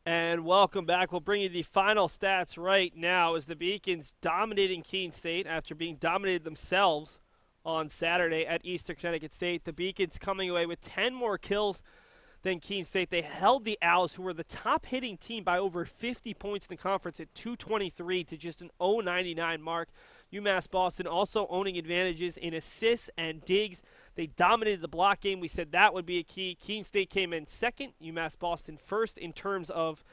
And welcome back. We'll bring you the final stats right now as the Beacons dominating Keene State after being dominated themselves on Saturday at Eastern Connecticut State. The Beacons coming away with 10 more kills than Keene State. They held the Owls, who were the top hitting team by over 50 points in the conference, at 223 to just an 0.99 mark. UMass Boston also owning advantages in assists and digs. They dominated the block game. We said that would be a key. Keene State came in second, UMass Boston first in terms of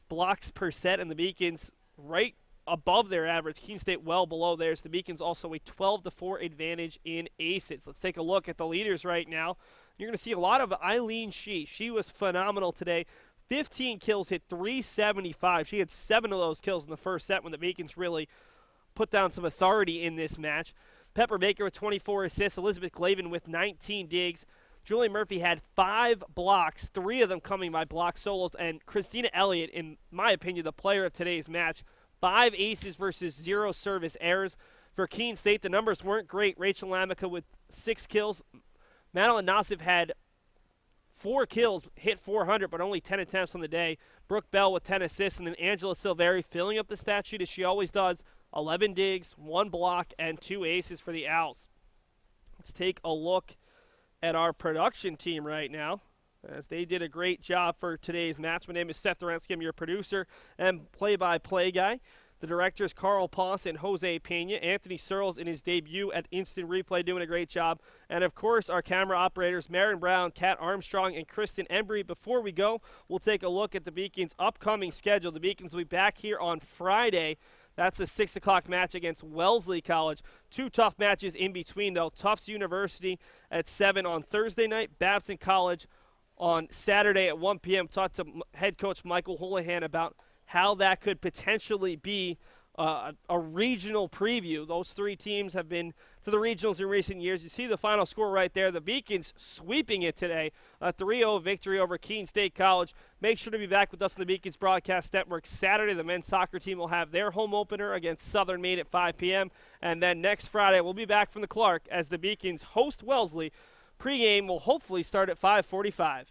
blocks per set, and the Beacons right above their average. Keene State well below theirs. The Beacons also a 12-4 advantage in aces. Let's take a look at the leaders right now. You're going to see a lot of Eileen She. She was phenomenal today. 15 kills, hit 375. She had 7 of those kills in the first set when the Beacons really put down some authority in this match. Pepper Baker with 24 assists. Elizabeth Glavin with 19 digs. Julie Murphy had 5 blocks, 3 of them coming by block solos. And Christina Elliott, in my opinion, the player of today's match. 5 aces versus 0 service errors. For Keene State, the numbers weren't great. Rachel Lamica with 6 kills. Madeline Nassif had 4 kills, hit 400, but only 10 attempts on the day. Brooke Bell with 10 assists. And then Angela Silveri filling up the stat sheet as she always does. 11 digs, 1 block, and 2 aces for the Owls. Let's take a look at our production team right now, as they did a great job for today's match. My name is Seth Dorensky. I'm your producer and play-by-play guy. The directors, Carl Poss and Jose Pena. Anthony Searles in his debut at Instant Replay doing a great job. And, of course, our camera operators, Marin Brown, Kat Armstrong, and Kristen Embry. Before we go, we'll take a look at the Beacons' upcoming schedule. The Beacons will be back here on Friday. That's a 6 o'clock match against Wellesley College. 2 tough matches in between, though. Tufts University at 7 on Thursday night. Babson College on Saturday at 1 p.m. Talked to head coach Michael Houlihan about how that could potentially be a regional preview. Those 3 teams have been to the regionals in recent years. You see the final score right there. The Beacons sweeping it today. A 3-0 victory over Keene State College. Make sure to be back with us on the Beacons Broadcast Network Saturday. The men's soccer team will have their home opener against Southern Maine at 5 p.m. And then next Friday, we'll be back from the Clark as the Beacons host Wellesley. Pre-game will hopefully start at 5:45.